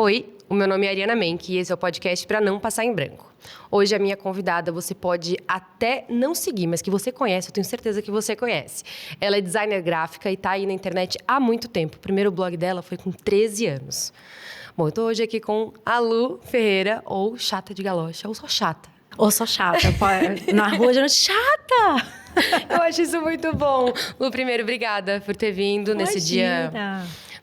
Oi, o meu nome é Ariana Menck e esse é o podcast Pra Não Passar em Branco. Hoje a minha convidada você pode até não seguir, mas que você conhece, eu tenho certeza que você conhece. Ela é designer gráfica e tá aí na internet há muito tempo. O primeiro blog dela foi com 13 anos. Bom, eu tô hoje aqui com a Lu Ferreira, ou Chata de Galocha, ou só Chata. Ou só chata. Na rua, já chata! Eu acho isso muito bom. Lu, primeiro, obrigada por ter vindo nesse dia,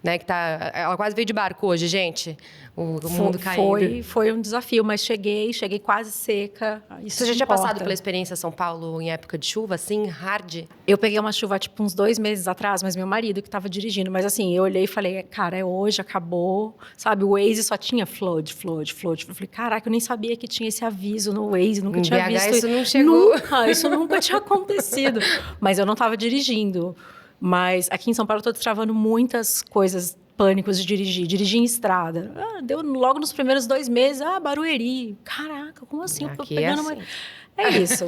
né, que tá... Ela quase veio de barco hoje, gente. O mundo caindo. Foi um desafio, mas cheguei quase seca. Isso Você já tinha importa. passado pela experiência São Paulo em época de chuva, assim, hard? Eu peguei uma chuva, tipo, uns 2 meses atrás, mas meu marido que estava dirigindo. Mas assim, eu olhei e falei, cara, é hoje, acabou. Sabe, o Waze só tinha flood. Eu falei, caraca, eu nem sabia que tinha esse aviso no Waze, nunca tinha BH visto. isso não chegou. Isso nunca tinha acontecido. Mas eu não estava dirigindo. Mas aqui em São Paulo eu tô destravando muitas coisas, pânicos de dirigir em estrada. Deu logo nos primeiros 2 meses, Barueri. Caraca, como assim? Eu tô Aqui pegando é assim. É isso.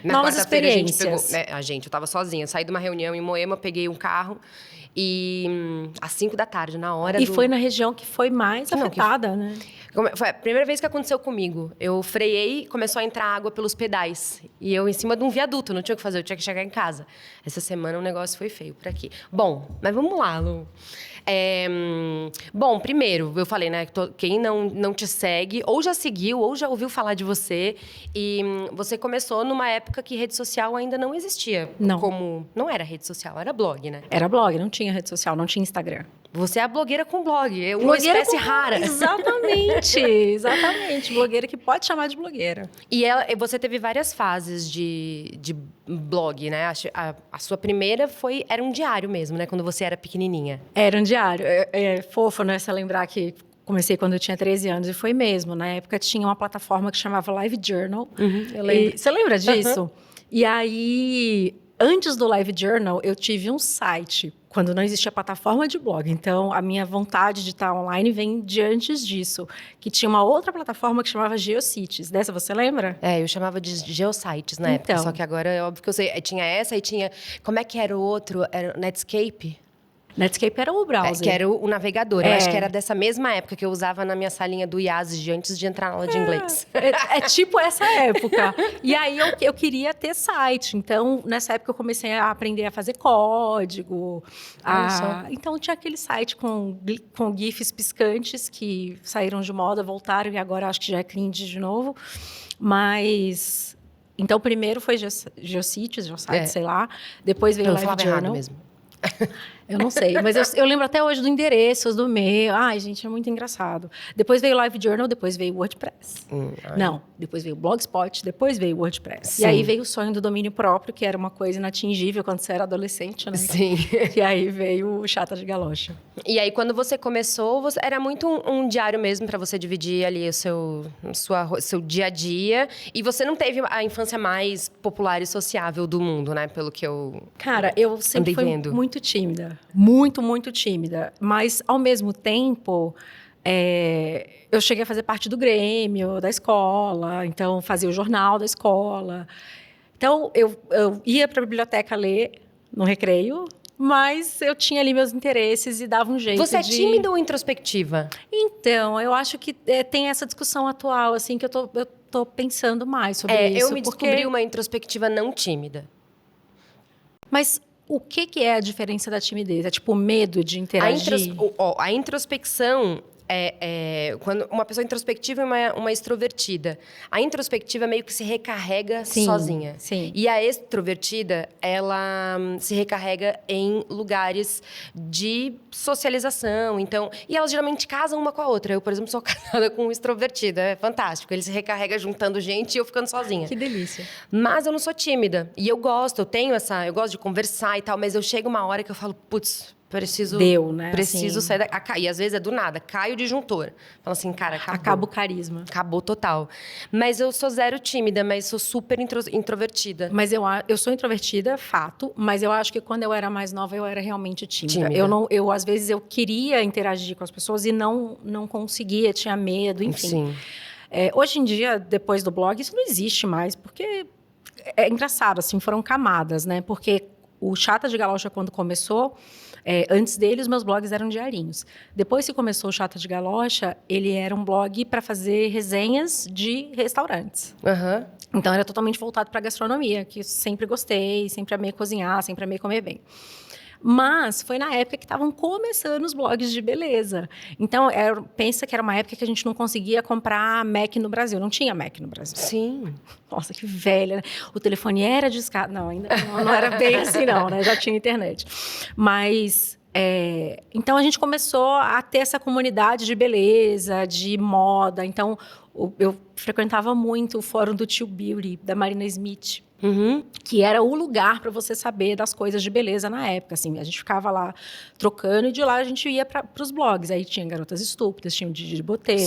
Na Novas quarta-feira experiências. eu tava sozinha, saí de uma reunião em Moema, peguei um carro e às 5 da tarde, na hora E foi na região que foi mais afetada, né? Foi a primeira vez que aconteceu comigo. Eu freiei e começou a entrar água pelos pedais. E eu em cima de um viaduto, não tinha o que fazer, eu tinha que chegar em casa. Essa semana o negócio foi feio por aqui. Bom, mas vamos lá, Lu. Bom, primeiro, eu falei, né? Quem não te segue, ou já seguiu, ou já ouviu falar de você. E você começou numa época que rede social ainda não existia. Não. Não era rede social, era blog, né? Era blog, não tinha rede social, não tinha Instagram. Você é a blogueira com blog, é uma espécie rara. Exatamente. Blogueira que pode chamar de blogueira. E você teve várias fases de blog, né? A sua primeira era um diário mesmo, né? Quando você era pequenininha. Era um diário. É fofo, né? Você lembrar que comecei quando eu tinha 13 anos. E foi mesmo. Na época tinha uma plataforma que chamava Live Journal. Eu lembro. Você lembra disso? E aí, antes do Live Journal, eu tive um site, quando não existia plataforma de blog. Então, a minha vontade de estar online vem de antes disso. Que tinha uma outra plataforma que chamava GeoCities. Dessa você lembra? Eu chamava de Geosites na época. Só que agora é óbvio que eu sei. Tinha essa e tinha... Como é que era o outro? Era o Netscape? Netscape era o browser. Que era o navegador. Eu acho que era dessa mesma época que eu usava na minha salinha do IASG antes de entrar na aula de inglês. É tipo essa época. E aí eu queria ter site. Então, nessa época eu comecei a aprender a fazer código. Então, tinha aquele site com GIFs piscantes que saíram de moda, voltaram e agora acho que já é cringe de novo. Mas... Então, primeiro foi GeoCities, sei lá. Depois veio o Live Journal. Mesmo. Eu não sei, mas eu lembro até hoje do endereço, do e-mail. Ai, gente, é muito engraçado. Depois veio o Live Journal, depois veio o WordPress. Não, depois veio o Blogspot, depois veio o WordPress. Sim. E aí veio o sonho do domínio próprio, que era uma coisa inatingível quando você era adolescente, né? Sim. E aí veio o Chata de Galocha. E aí, quando você começou, era muito um diário mesmo para você dividir ali o seu dia a dia. E você não teve a infância mais popular e sociável do mundo, né? Pelo que eu Cara, eu sempre fui muito tímida. Muito, muito tímida. Mas, ao mesmo tempo, eu cheguei a fazer parte do Grêmio, da escola. Então, fazia o jornal da escola. Então, eu ia para a biblioteca ler no recreio. Mas eu tinha ali meus interesses e dava um jeito de... Você é tímida ou introspectiva? Então, eu acho que tem essa discussão atual, assim, que eu tô pensando mais sobre isso. Eu me descobri uma introspectiva não tímida. Mas o que é a diferença da timidez? É tipo o medo de interagir? A introspecção quando uma pessoa introspectiva é uma extrovertida. A introspectiva meio que se recarrega sozinha. Sim. E a extrovertida, ela se recarrega em lugares de socialização. Então, e elas geralmente casam uma com a outra. Eu, por exemplo, sou casada com um extrovertido. É fantástico. Ele se recarrega juntando gente e eu ficando sozinha. Que delícia. Mas eu não sou tímida. E eu gosto de conversar e tal. Mas eu chego uma hora que eu falo, putz... Preciso sair e às vezes é do nada, cai o disjuntor. Fala assim, cara, acabou. Acaba o carisma. Acabou total. Mas eu sou zero tímida, mas sou super introvertida. Mas eu sou introvertida, fato. Mas eu acho que quando eu era mais nova, eu era realmente tímida. Às vezes, eu queria interagir com as pessoas e não conseguia, tinha medo, enfim. Sim. Hoje em dia, depois do blog, isso não existe mais. Porque é engraçado, assim, foram camadas, né? Porque... o Chata de Galocha, quando começou, antes dele, os meus blogs eram diarinhos. Depois que começou o Chata de Galocha, ele era um blog para fazer resenhas de restaurantes. Aham. Então, era totalmente voltado para gastronomia, que eu sempre gostei, sempre amei cozinhar, sempre amei comer bem. Mas foi na época que estavam começando os blogs de beleza. Então, pensa que era uma época que a gente não conseguia comprar Mac no Brasil. Não tinha Mac no Brasil. Sim. Nossa, que velha, né? O telefone era discado. Não, ainda não era bem assim, não, né? Já tinha internet. Mas... então, a gente começou a ter essa comunidade de beleza, de moda. Então, eu frequentava muito o fórum do Tio Beauty, da Marina Smith. Uhum. Que era o lugar para você saber das coisas de beleza na época, assim. A gente ficava lá trocando e de lá a gente ia para os blogs. Aí tinha Garotas Estúpidas, tinha o Didi Botê,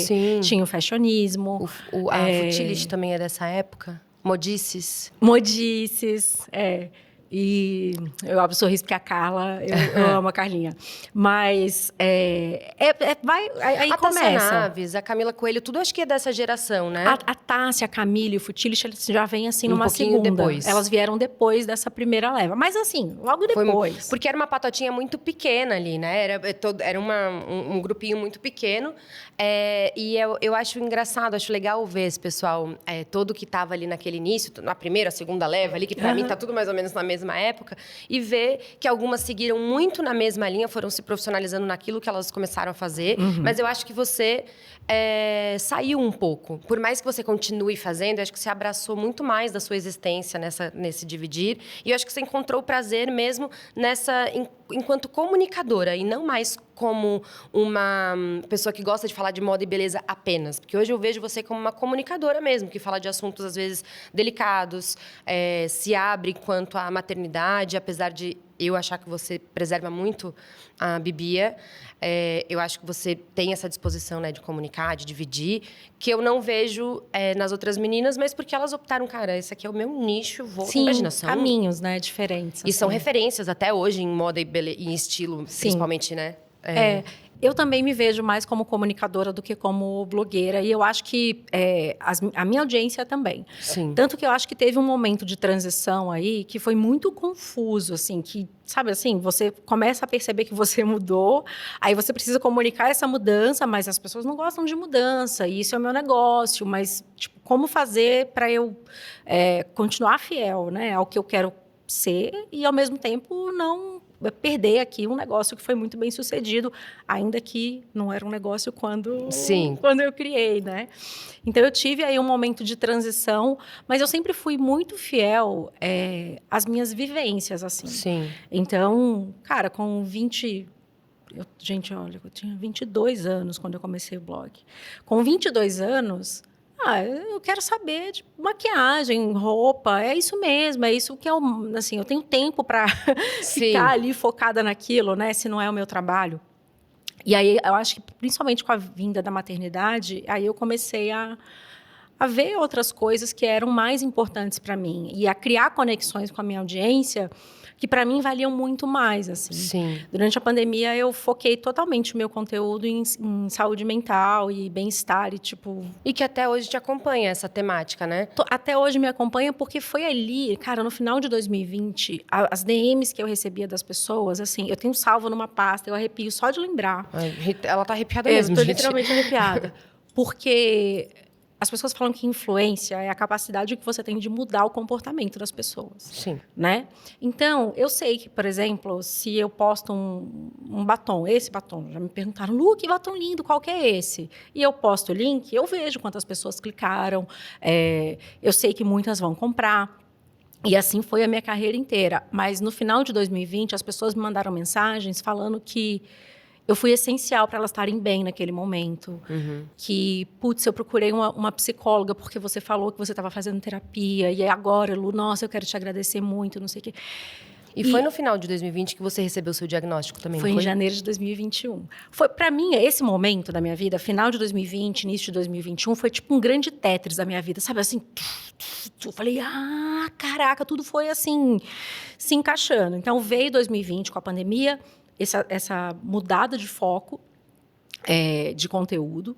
tinha o Fashionismo. A Futilist também é dessa época? Modices. Modices, E eu abro o sorriso porque a Carla, eu amo a Carlinha. Mas aí a começa. Tássia Naves, a Camila Coelho, tudo acho que é dessa geração, né? A Tássia, a Camila e o Futilist, eles já vêm assim numa pouquinho segunda. depois. Elas vieram depois dessa primeira leva. Mas assim, logo depois. Porque era uma patotinha muito pequena ali, né? Era um grupinho muito pequeno. E eu acho engraçado, acho legal ver esse pessoal todo que estava ali naquele início, na primeira, segunda leva ali, que para mim tá tudo mais ou menos na mesma época, e ver que algumas seguiram muito na mesma linha, foram se profissionalizando naquilo que elas começaram a fazer. Mas eu acho que você saiu um pouco. Por mais que você continue fazendo, eu acho que você abraçou muito mais da sua existência nesse dividir. E eu acho que você encontrou prazer mesmo enquanto comunicadora, e não mais como uma pessoa que gosta de falar de moda e beleza apenas. Porque hoje eu vejo você como uma comunicadora mesmo, que fala de assuntos, às vezes, delicados, se abre quanto à maternidade, apesar de eu achar que você preserva muito a Bibia. Eu acho que você tem essa disposição, né, de comunicar, de dividir, que eu não vejo nas outras meninas, mas porque elas optaram, cara, esse aqui é o meu nicho, Sim, imaginação. Caminhos, né, diferentes. E são referências até hoje em moda e em estilo, principalmente, né? Eu também me vejo mais como comunicadora do que como blogueira. E eu acho que a minha audiência também. Sim. Tanto que eu acho que teve um momento de transição aí que foi muito confuso, assim, que, sabe assim, você começa a perceber que você mudou, aí você precisa comunicar essa mudança, mas as pessoas não gostam de mudança, e isso é o meu negócio, mas, tipo, como fazer para eu continuar fiel, né, ao que eu quero ser e, ao mesmo tempo, não perder aqui um negócio que foi muito bem sucedido, ainda que não era um negócio quando eu criei, né? Então, eu tive aí um momento de transição, mas eu sempre fui muito fiel às minhas vivências, assim. Sim. Então, cara, com 20... Gente, olha, eu tinha 22 anos quando eu comecei o blog. Com 22 anos... eu quero saber de maquiagem, roupa, é isso mesmo, é isso que eu tenho tempo para ficar ali focada naquilo, né, se não é o meu trabalho. E aí, eu acho que, principalmente com a vinda da maternidade, aí eu comecei a ver outras coisas que eram mais importantes para mim e a criar conexões com a minha audiência que para mim valiam muito mais, assim. Sim. Durante a pandemia, eu foquei totalmente o meu conteúdo em saúde mental e bem-estar E que até hoje te acompanha essa temática, né? Até hoje me acompanha porque foi ali, cara, no final de 2020, as DMs que eu recebia das pessoas, assim, eu tenho salvo numa pasta, eu arrepio só de lembrar. Ela tá arrepiada mesmo, eu tô gente. literalmente arrepiada. Porque... As pessoas falam que influência é a capacidade que você tem de mudar o comportamento das pessoas. Sim. Né? Então, eu sei que, por exemplo, se eu posto um batom, esse batom, já me perguntaram, Lu, que batom lindo, qual que é esse? E eu posto o link, eu vejo quantas pessoas clicaram, eu sei que muitas vão comprar. E assim foi a minha carreira inteira. Mas no final de 2020, as pessoas me mandaram mensagens falando que eu fui essencial para elas estarem bem naquele momento. Que, putz, eu procurei uma psicóloga porque você falou que você estava fazendo terapia. E agora, Lu, nossa, eu quero te agradecer muito, não sei o quê. E foi no final de 2020 que você recebeu o seu diagnóstico também? Foi em janeiro de 2021. Para mim, esse momento da minha vida, final de 2020, início de 2021, foi tipo um grande Tetris da minha vida. Sabe, assim, eu falei, caraca, tudo foi assim, se encaixando. Então, veio 2020 com a pandemia, essa mudada de foco de conteúdo.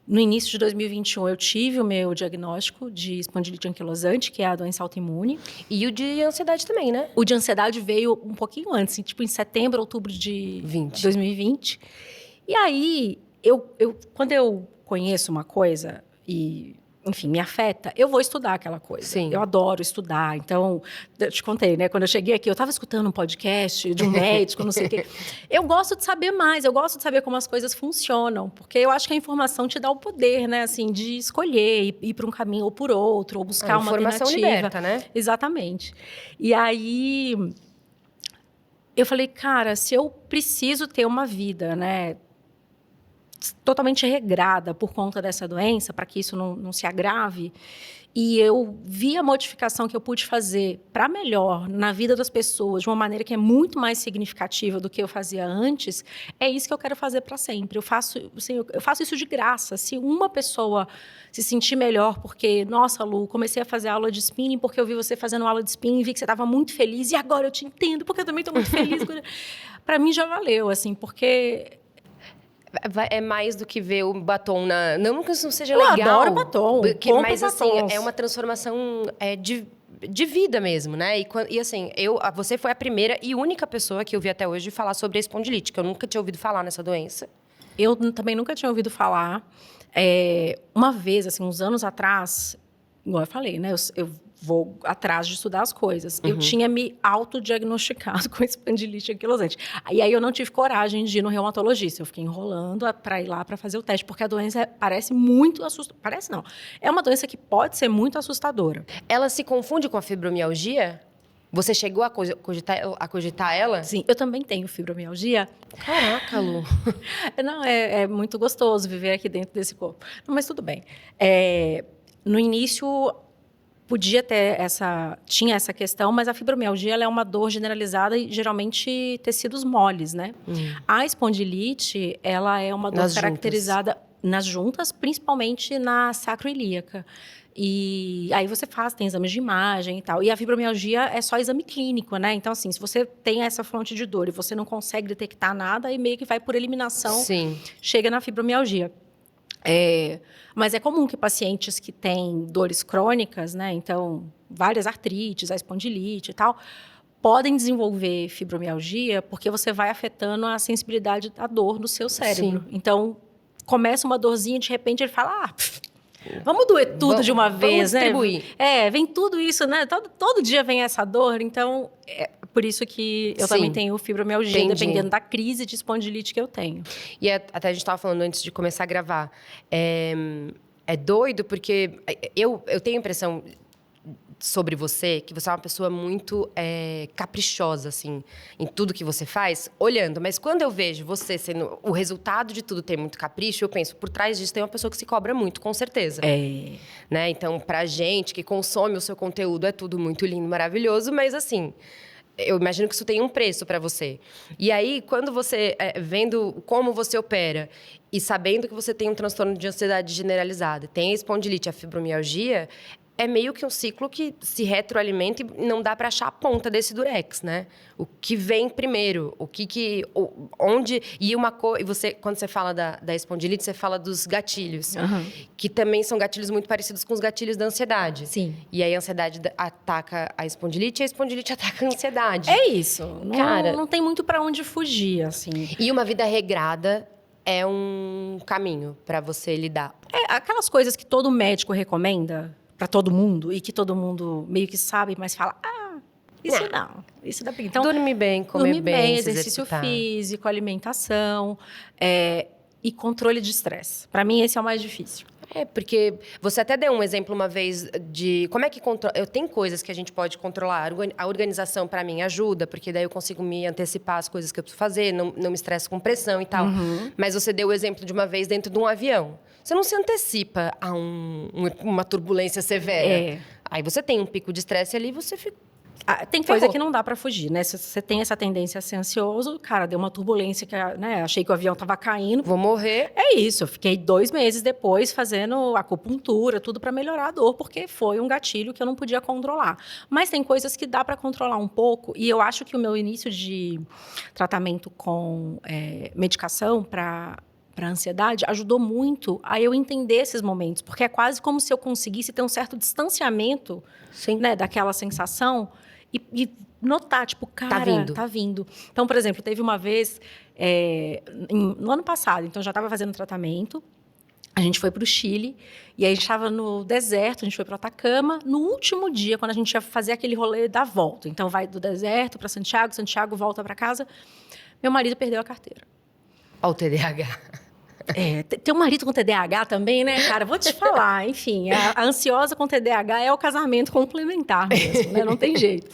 No início de 2021, eu tive o meu diagnóstico de espondilite anquilosante, que é a doença autoimune. E o de ansiedade também, né? O de ansiedade veio um pouquinho antes, tipo em setembro, outubro de 2020. E aí, quando eu conheço uma coisa e, enfim, me afeta, eu vou estudar aquela coisa. Sim. Eu adoro estudar. Então, eu te contei, né? Quando eu cheguei aqui, eu estava escutando um podcast de um médico, não sei o quê. Eu gosto de saber mais, eu gosto de saber como as coisas funcionam, porque eu acho que a informação te dá o poder, né? Assim, de escolher, ir para um caminho ou por outro, ou buscar uma alternativa. Informação liberta, né? Exatamente. E aí, eu falei, cara, se eu preciso ter uma vida, né, totalmente regrada por conta dessa doença, para que isso não se agrave, e eu vi a modificação que eu pude fazer para melhor na vida das pessoas, de uma maneira que é muito mais significativa do que eu fazia antes, é isso que eu quero fazer para sempre. Eu faço isso de graça. Se uma pessoa se sentir melhor porque, nossa, Lu, comecei a fazer aula de spinning porque eu vi você fazendo aula de spinning, vi que você estava muito feliz, e agora eu te entendo, porque eu também estou muito feliz. Para mim já valeu, assim, porque... É mais do que ver o batom na... Não que isso não seja eu legal. Eu adoro batom. Mas, assim, é uma transformação de vida mesmo, né? E assim, você foi a primeira e única pessoa que eu vi até hoje falar sobre a espondilite, que eu nunca tinha ouvido falar nessa doença. Eu também nunca tinha ouvido falar. Uma vez, assim, uns anos atrás, igual eu falei, né? Eu vou atrás de estudar as coisas. Eu tinha me autodiagnosticado com espondilite anquilosante. E aí eu não tive coragem de ir no reumatologista. Eu fiquei enrolando para ir lá para fazer o teste, porque a doença parece muito assustadora. Parece não. É uma doença que pode ser muito assustadora. Ela se confunde com a fibromialgia? Você chegou a cogitar ela? Sim, eu também tenho fibromialgia. Caraca, Lu. Não, é muito gostoso viver aqui dentro desse corpo. Não, mas tudo bem. No início... tinha essa questão, mas a fibromialgia ela é uma dor generalizada e geralmente tecidos moles, né? A espondilite, ela é uma dor caracterizada nas juntas, principalmente na sacroiliaca. E aí tem exames de imagem e tal. E a fibromialgia é só exame clínico, né? Então, assim, se você tem essa fonte de dor e você não consegue detectar nada, aí meio que vai por eliminação, chega na fibromialgia. Mas é comum que pacientes que têm dores crônicas, né, então várias artrites, a espondilite e tal, podem desenvolver fibromialgia porque você vai afetando a sensibilidade da dor do seu cérebro. Sim. Então, começa uma dorzinha, de repente ele fala, vamos doer tudo de uma vez, né? Distribuir. Vem tudo isso, né? Todo dia vem essa dor, então é por isso que eu também tenho fibromialgia, dependendo da crise de espondilite que eu tenho. E até a gente estava falando antes de começar a gravar, é doido porque eu tenho a impressão sobre você que você é uma pessoa muito caprichosa, assim, em tudo que você faz, olhando. Mas quando eu vejo você sendo o resultado de tudo ter muito capricho, eu penso, por trás disso tem uma pessoa que se cobra muito, com certeza. Né? Então, pra gente que consome o seu conteúdo, é tudo muito lindo, maravilhoso, mas assim... Eu imagino que isso tem um preço para você. E aí, quando você, vendo como você opera e sabendo que você tem um transtorno de ansiedade generalizada, tem a espondilite, a fibromialgia, é meio que um ciclo que se retroalimenta e não dá para achar a ponta desse durex, né? O que vem primeiro, onde... E você, quando você fala da espondilite, você fala dos gatilhos, que também são gatilhos muito parecidos com os gatilhos da ansiedade. Sim. E aí a ansiedade ataca a espondilite ataca a ansiedade. É isso. Cara, não tem muito para onde fugir, assim. E uma vida regrada é um caminho para você lidar. Aquelas coisas que todo médico recomenda para todo mundo e que todo mundo meio que sabe, mas fala, isso não, isso dá pra... Então, dormir bem, comer bem, exercício físico, alimentação e controle de estresse. Para mim, esse é o mais difícil. Porque você até deu um exemplo uma vez de como é que controla. Tem coisas que a gente pode controlar. A organização, para mim, ajuda, porque daí eu consigo me antecipar as coisas que eu preciso fazer, não me estresso com pressão e tal. Mas você deu o exemplo de uma vez dentro de um avião. Você não se antecipa a uma turbulência severa. Aí você tem um pico de estresse ali, você fica... Tem coisa que não dá para fugir, né? Se você tem essa tendência a ser ansioso, cara, deu uma turbulência que, né, achei que o avião estava caindo. Vou morrer. É isso, eu fiquei 2 meses depois fazendo acupuntura, tudo para melhorar a dor, porque foi um gatilho que eu não podia controlar. Mas tem coisas que dá para controlar um pouco, e eu acho que o meu início de tratamento com medicação para para ansiedade, ajudou muito a eu entender esses momentos, porque é quase como se eu conseguisse ter um certo distanciamento, né, daquela sensação e notar, tipo, cara, tá vindo. Então, por exemplo, teve uma vez, no ano passado, então eu já estava fazendo tratamento, a gente foi para o Chile, e aí a gente estava no deserto, a gente foi para o Atacama, no último dia, quando a gente ia fazer aquele rolê da volta. Então, vai do deserto para Santiago, Santiago volta para casa. Meu marido perdeu a carteira. Olha o TDAH. Ter um marido com TDAH também, né, cara? Vou te falar, enfim, a ansiosa com TDAH é o casamento complementar mesmo, né? Não tem jeito.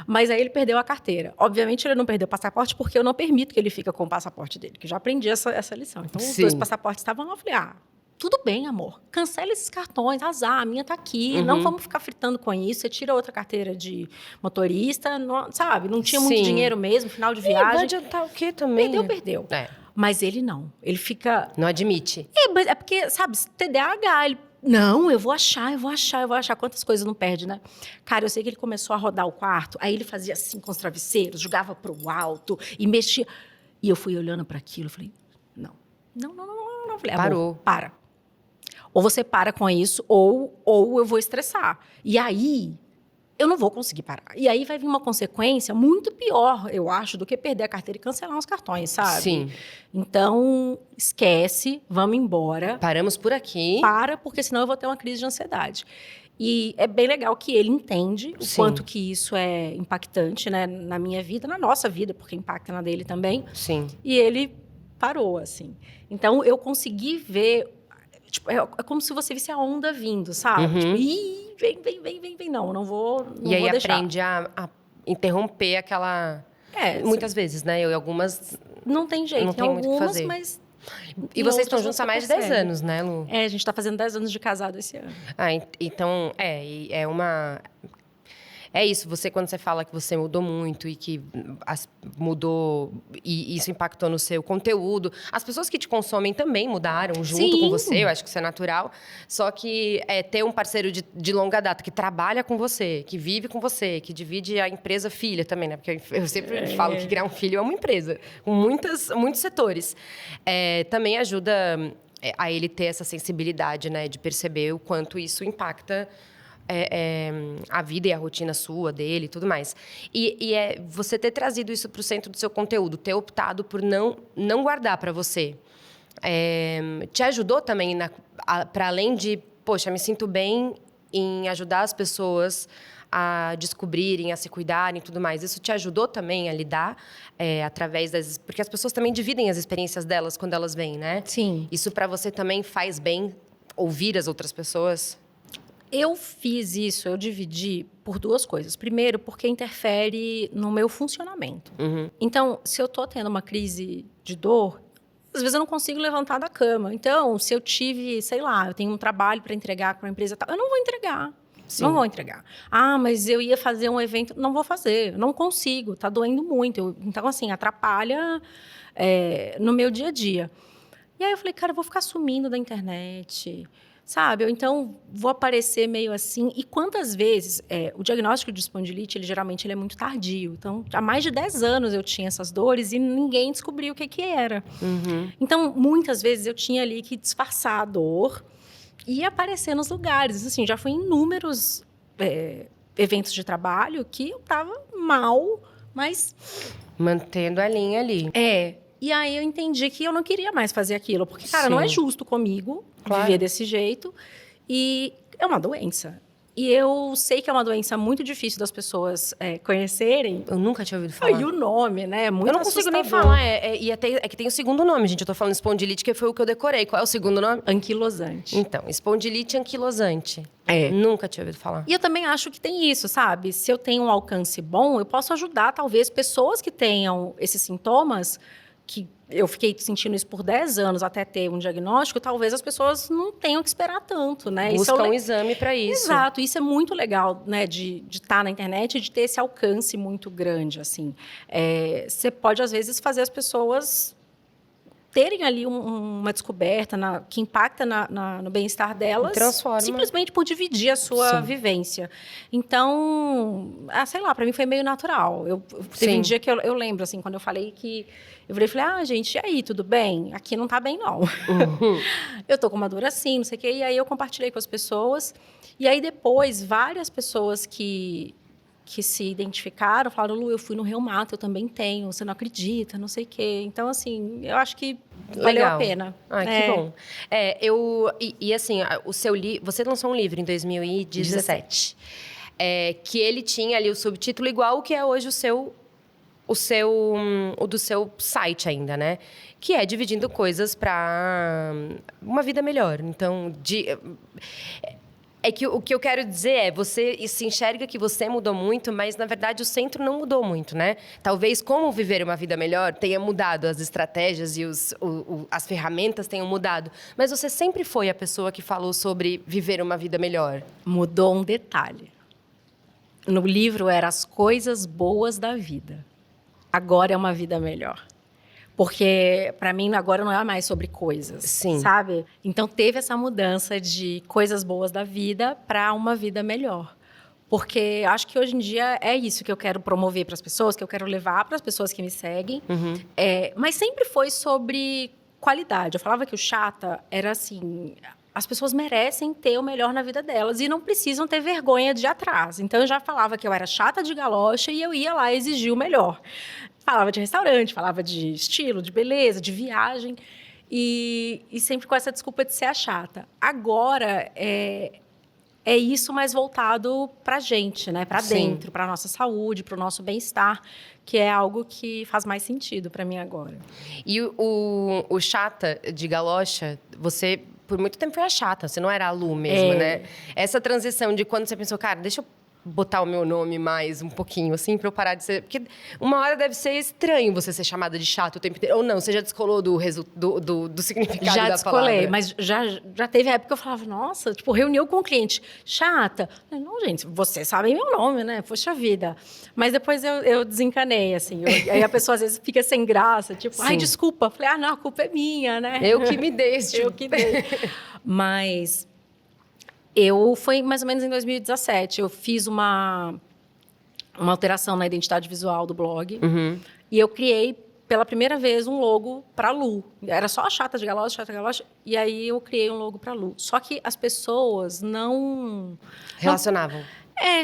Mas aí ele perdeu a carteira. Obviamente, ele não perdeu o passaporte porque eu não permito que ele fique com o passaporte dele, que eu já aprendi essa lição. Então, os 2 passaportes estavam lá, eu falei, tudo bem, amor. Cancela esses cartões, azar, a minha tá aqui. Não vamos ficar fritando com isso. Você tira outra carteira de motorista, não, sabe? Não tinha muito dinheiro mesmo, final de viagem. Vai adiantar o quê também? Perdeu. Mas ele não. Ele fica... Não admite. É porque, sabe, TDAH, ele... Não, eu vou achar. Quantas coisas não perde, né? Cara, eu sei que ele começou a rodar o quarto, aí ele fazia assim com os travesseiros, jogava pro alto e mexia. E eu fui olhando para aquilo, eu falei, não. Falei, parou. Para. Ou você para com isso, ou eu vou estressar. E aí, eu não vou conseguir parar. E aí vai vir uma consequência muito pior, eu acho, do que perder a carteira e cancelar os cartões, sabe? Sim. Então, esquece, vamos embora. Paramos por aqui. Para, porque senão eu vou ter uma crise de ansiedade. E é bem legal que ele entende o quanto que isso é impactante, né, na minha vida, na nossa vida, porque impacta na dele também. Sim. E ele parou, assim. Então, eu consegui ver... Tipo, é como se você visse a onda vindo, sabe? Tipo, vem. Não vou E aí deixar. aprende a interromper aquela... muitas vezes, né? Eu e algumas... Não tem jeito. Não tem muito o que fazer. Mas... E vocês estão juntos há mais de 10 anos, né, Lu? A gente está fazendo 10 anos de casado esse ano. Então, é uma... É isso, quando você fala que você mudou muito e que mudou e isso impactou no seu conteúdo, as pessoas que te consomem também mudaram junto com você, eu acho que isso é natural. Só que ter um parceiro de longa data que trabalha com você, que vive com você, que divide a empresa filha também, né? Porque eu sempre falo que criar um filho é uma empresa, com muitos setores. Também ajuda a ele ter essa sensibilidade, né? De perceber o quanto isso impacta a vida e a rotina sua, dele e tudo mais. E você ter trazido isso para o centro do seu conteúdo, ter optado por não guardar para você, te ajudou também para além de, poxa, me sinto bem em ajudar as pessoas a descobrirem, a se cuidarem e tudo mais. Isso te ajudou também a lidar através porque as pessoas também dividem as experiências delas quando elas vêm, né? Sim. Isso para você também faz bem ouvir as outras pessoas? Eu fiz isso, eu dividi por 2 coisas. Primeiro, porque interfere no meu funcionamento. Então, se eu estou tendo uma crise de dor, às vezes eu não consigo levantar da cama. Então, se eu tive, sei lá, eu tenho um trabalho para entregar para uma empresa tal, eu não vou entregar. Sim. Não vou entregar. Mas eu ia fazer um evento, não vou fazer, não consigo, está doendo muito. Então, assim, atrapalha no meu dia a dia. E aí eu falei, cara, eu vou ficar sumindo da internet, sabe? Ou então vou aparecer meio assim. E quantas vezes... o diagnóstico de espondilite, geralmente ele é muito tardio. Então, há mais de 10 anos eu tinha essas dores e ninguém descobriu o que era. Então, muitas vezes eu tinha ali que disfarçar a dor e aparecer nos lugares. Assim, já fui em inúmeros eventos de trabalho que eu estava mal, mas... Mantendo a linha ali. E aí eu entendi que eu não queria mais fazer aquilo. Porque, cara, não é justo comigo viver desse jeito. E é uma doença. E eu sei que é uma doença muito difícil das pessoas conhecerem. Eu nunca tinha ouvido falar. E o nome, né? É muito eu não consigo nem falar. É que tem o segundo nome, gente. Eu tô falando espondilite, que foi o que eu decorei. Qual é o segundo nome? Anquilosante. Então, espondilite anquilosante. Nunca tinha ouvido falar. E eu também acho que tem isso, sabe? Se eu tenho um alcance bom, eu posso ajudar, talvez, pessoas que tenham esses sintomas, que eu fiquei sentindo isso por 10 anos até ter um diagnóstico, talvez as pessoas não tenham que esperar tanto, né? Busca um exame para isso. Exato, isso é muito legal, né? De estar na internet e de ter esse alcance muito grande, assim. Você pode, às vezes, fazer as pessoas terem ali uma descoberta que impacta no bem-estar delas, transforma. Simplesmente por dividir a sua vivência. Então, sei lá, para mim foi meio natural. Teve um dia que eu lembro, assim, quando eu falei que... Eu falei, gente, e aí, tudo bem? Aqui não tá bem, não. Eu tô com uma dor assim, não sei o quê. E aí eu compartilhei com as pessoas. E aí depois, várias pessoas que se identificaram, falaram, Lu, eu fui no reumato, eu também tenho, você não acredita, não sei o quê. Então, assim, eu acho que valeu a pena. Que bom. Assim, o seu você lançou um livro em 2017, que ele tinha ali o subtítulo igual o que é hoje o do seu site ainda, né? Que é dividindo coisas para uma vida melhor. Então, que o que eu quero dizer é, você se enxerga que você mudou muito, mas, na verdade, o centro não mudou muito, né? Talvez como viver uma vida melhor tenha mudado, as estratégias e as ferramentas tenham mudado. Mas você sempre foi a pessoa que falou sobre viver uma vida melhor. Mudou um detalhe. No livro era As Coisas Boas da Vida. Agora é uma vida melhor. Porque, para mim, agora não é mais sobre coisas, sabe? Então, teve essa mudança de coisas boas da vida para uma vida melhor. Porque acho que, hoje em dia, é isso que eu quero promover para as pessoas, que eu quero levar para as pessoas que me seguem. Mas sempre foi sobre qualidade. Eu falava que o chata era assim... As pessoas merecem ter o melhor na vida delas e não precisam ter vergonha de ir atrás. Então, eu já falava que eu era chata de galocha e eu ia lá exigir o melhor. Falava de restaurante, falava de estilo, de beleza, de viagem. E sempre com essa desculpa de ser a chata. Agora, é isso mais voltado para a gente, né? Para dentro, para a nossa saúde, para o nosso bem-estar, que é algo que faz mais sentido para mim agora. E o chata de galocha, você... Por muito tempo foi a chata, você não era a Lu mesmo, né? Essa transição de quando você pensou, cara, deixa eu botar o meu nome mais um pouquinho, assim, pra eu parar de ser... Porque uma hora deve ser estranho você ser chamada de chato o tempo inteiro. Ou não, você já descolou do significado da palavra? Já descolei, mas já teve época que eu falava, nossa, tipo, reunião com o cliente, chata. Não, gente, vocês sabem meu nome, né? Poxa vida. Mas depois eu desencanei, assim. Aí a pessoa, às vezes, fica sem graça, tipo, ai, desculpa. Falei, não, a culpa é minha, né? Eu que me dei. Eu que dei. Mas... foi mais ou menos em 2017. Eu fiz uma alteração na identidade visual do blog. E eu criei, pela primeira vez, um logo para Lu. Era só a chata de galocha. E aí, eu criei um logo para Lu. Só que as pessoas não... Relacionavam.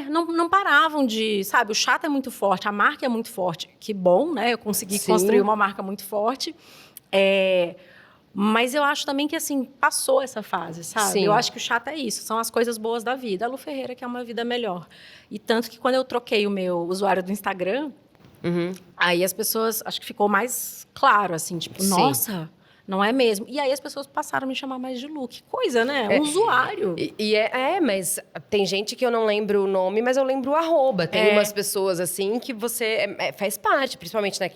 Não paravam de... Sabe, o chata é muito forte, a marca é muito forte. Que bom, né? Eu consegui construir uma marca muito forte. Mas eu acho também que, assim, passou essa fase, sabe? Eu acho que o chato é isso, são as coisas boas da vida. A Lu Ferreira quer uma vida melhor. E tanto que, quando eu troquei o meu usuário do Instagram, aí as pessoas... Acho que ficou mais claro, assim, tipo, nossa... Não é mesmo? E aí as pessoas passaram a me chamar mais de Lu. Que coisa, né? Um usuário. Mas tem gente que eu não lembro o nome, mas eu lembro o arroba. Tem umas pessoas, assim, que você faz parte, principalmente, né?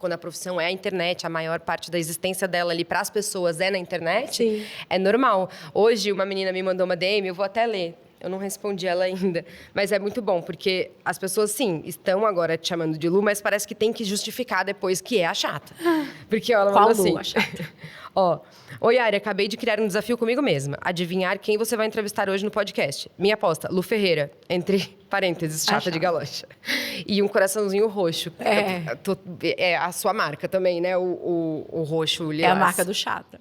Quando a profissão é a internet, a maior parte da existência dela ali para as pessoas é na internet, é normal. Hoje, uma menina me mandou uma DM, eu vou até ler. Eu não respondi ela ainda. Mas é muito bom, porque as pessoas, sim, estão agora te chamando de Lu, mas parece que tem que justificar depois que é a chata. Porque ela Qual mandou assim... Lu, a chata? Oi, Ari, acabei de criar um desafio comigo mesma. Adivinhar quem você vai entrevistar hoje no podcast. Minha aposta, Lu Ferreira, entre parênteses, chata de galocha. E um coraçãozinho roxo. É a sua marca também, né? O roxo lilás. É a marca do chata.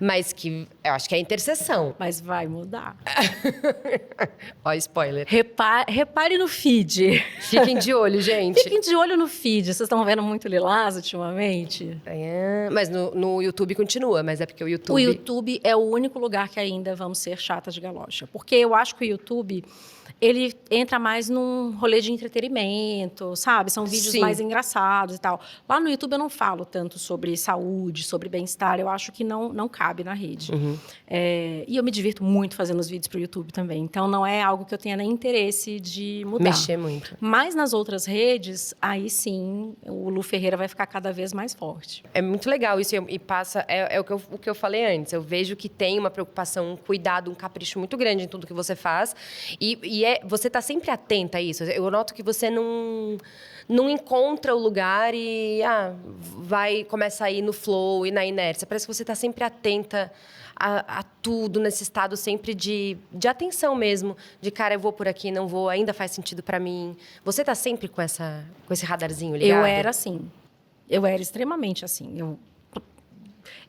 Mas que eu acho que é a interseção. Mas vai mudar. Ó, spoiler. Repare no feed. Fiquem de olho, gente. Fiquem de olho no feed. Vocês estão vendo muito lilás ultimamente? Mas no YouTube continua, mas é porque o YouTube... O YouTube é o único lugar que ainda vamos ser chatas de galocha. Porque eu acho que o YouTube... ele entra mais num rolê de entretenimento, sabe? São vídeos mais engraçados e tal. Lá no YouTube eu não falo tanto sobre saúde, sobre bem-estar. Eu acho que não cabe na rede. E eu me divirto muito fazendo os vídeos para o YouTube também. Então, não é algo que eu tenha nem interesse de mudar. Mexer muito. Mas nas outras redes, aí sim, o Lu Ferreira vai ficar cada vez mais forte. É muito legal isso. E passa... o que eu falei antes. Eu vejo que tem uma preocupação, um cuidado, um capricho muito grande em tudo que você faz. E você tá sempre atenta a isso. Eu noto que você não encontra o lugar e começa a ir no flow e na inércia. Parece que você tá sempre atenta a tudo, nesse estado sempre de atenção mesmo. De, cara, eu vou por aqui, não vou, ainda faz sentido pra mim. Você tá sempre com esse radarzinho ligado? Eu era assim. Eu era extremamente assim.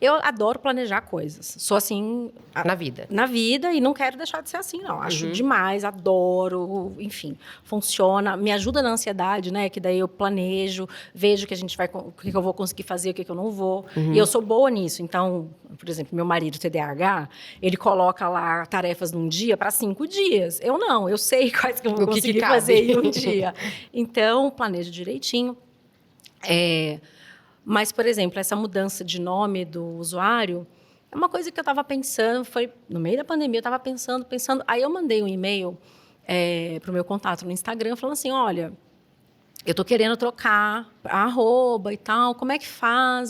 Eu adoro planejar coisas. Sou assim... Na vida. Na vida, e não quero deixar de ser assim, não. Acho demais, adoro, enfim. Funciona, me ajuda na ansiedade, né? Que daí eu planejo, vejo o que eu vou conseguir fazer, o que eu não vou. E eu sou boa nisso. Então, por exemplo, meu marido, TDAH, ele coloca lá tarefas num dia para 5 dias. Eu não, eu sei quais que eu vou conseguir fazer em um dia. Então, planejo direitinho. Mas, por exemplo, essa mudança de nome do usuário é uma coisa que eu estava pensando, foi no meio da pandemia, eu estava pensando. Aí eu mandei um e-mail para o meu contato no Instagram, falando assim, olha, eu estou querendo trocar a arroba e tal, como é que faz?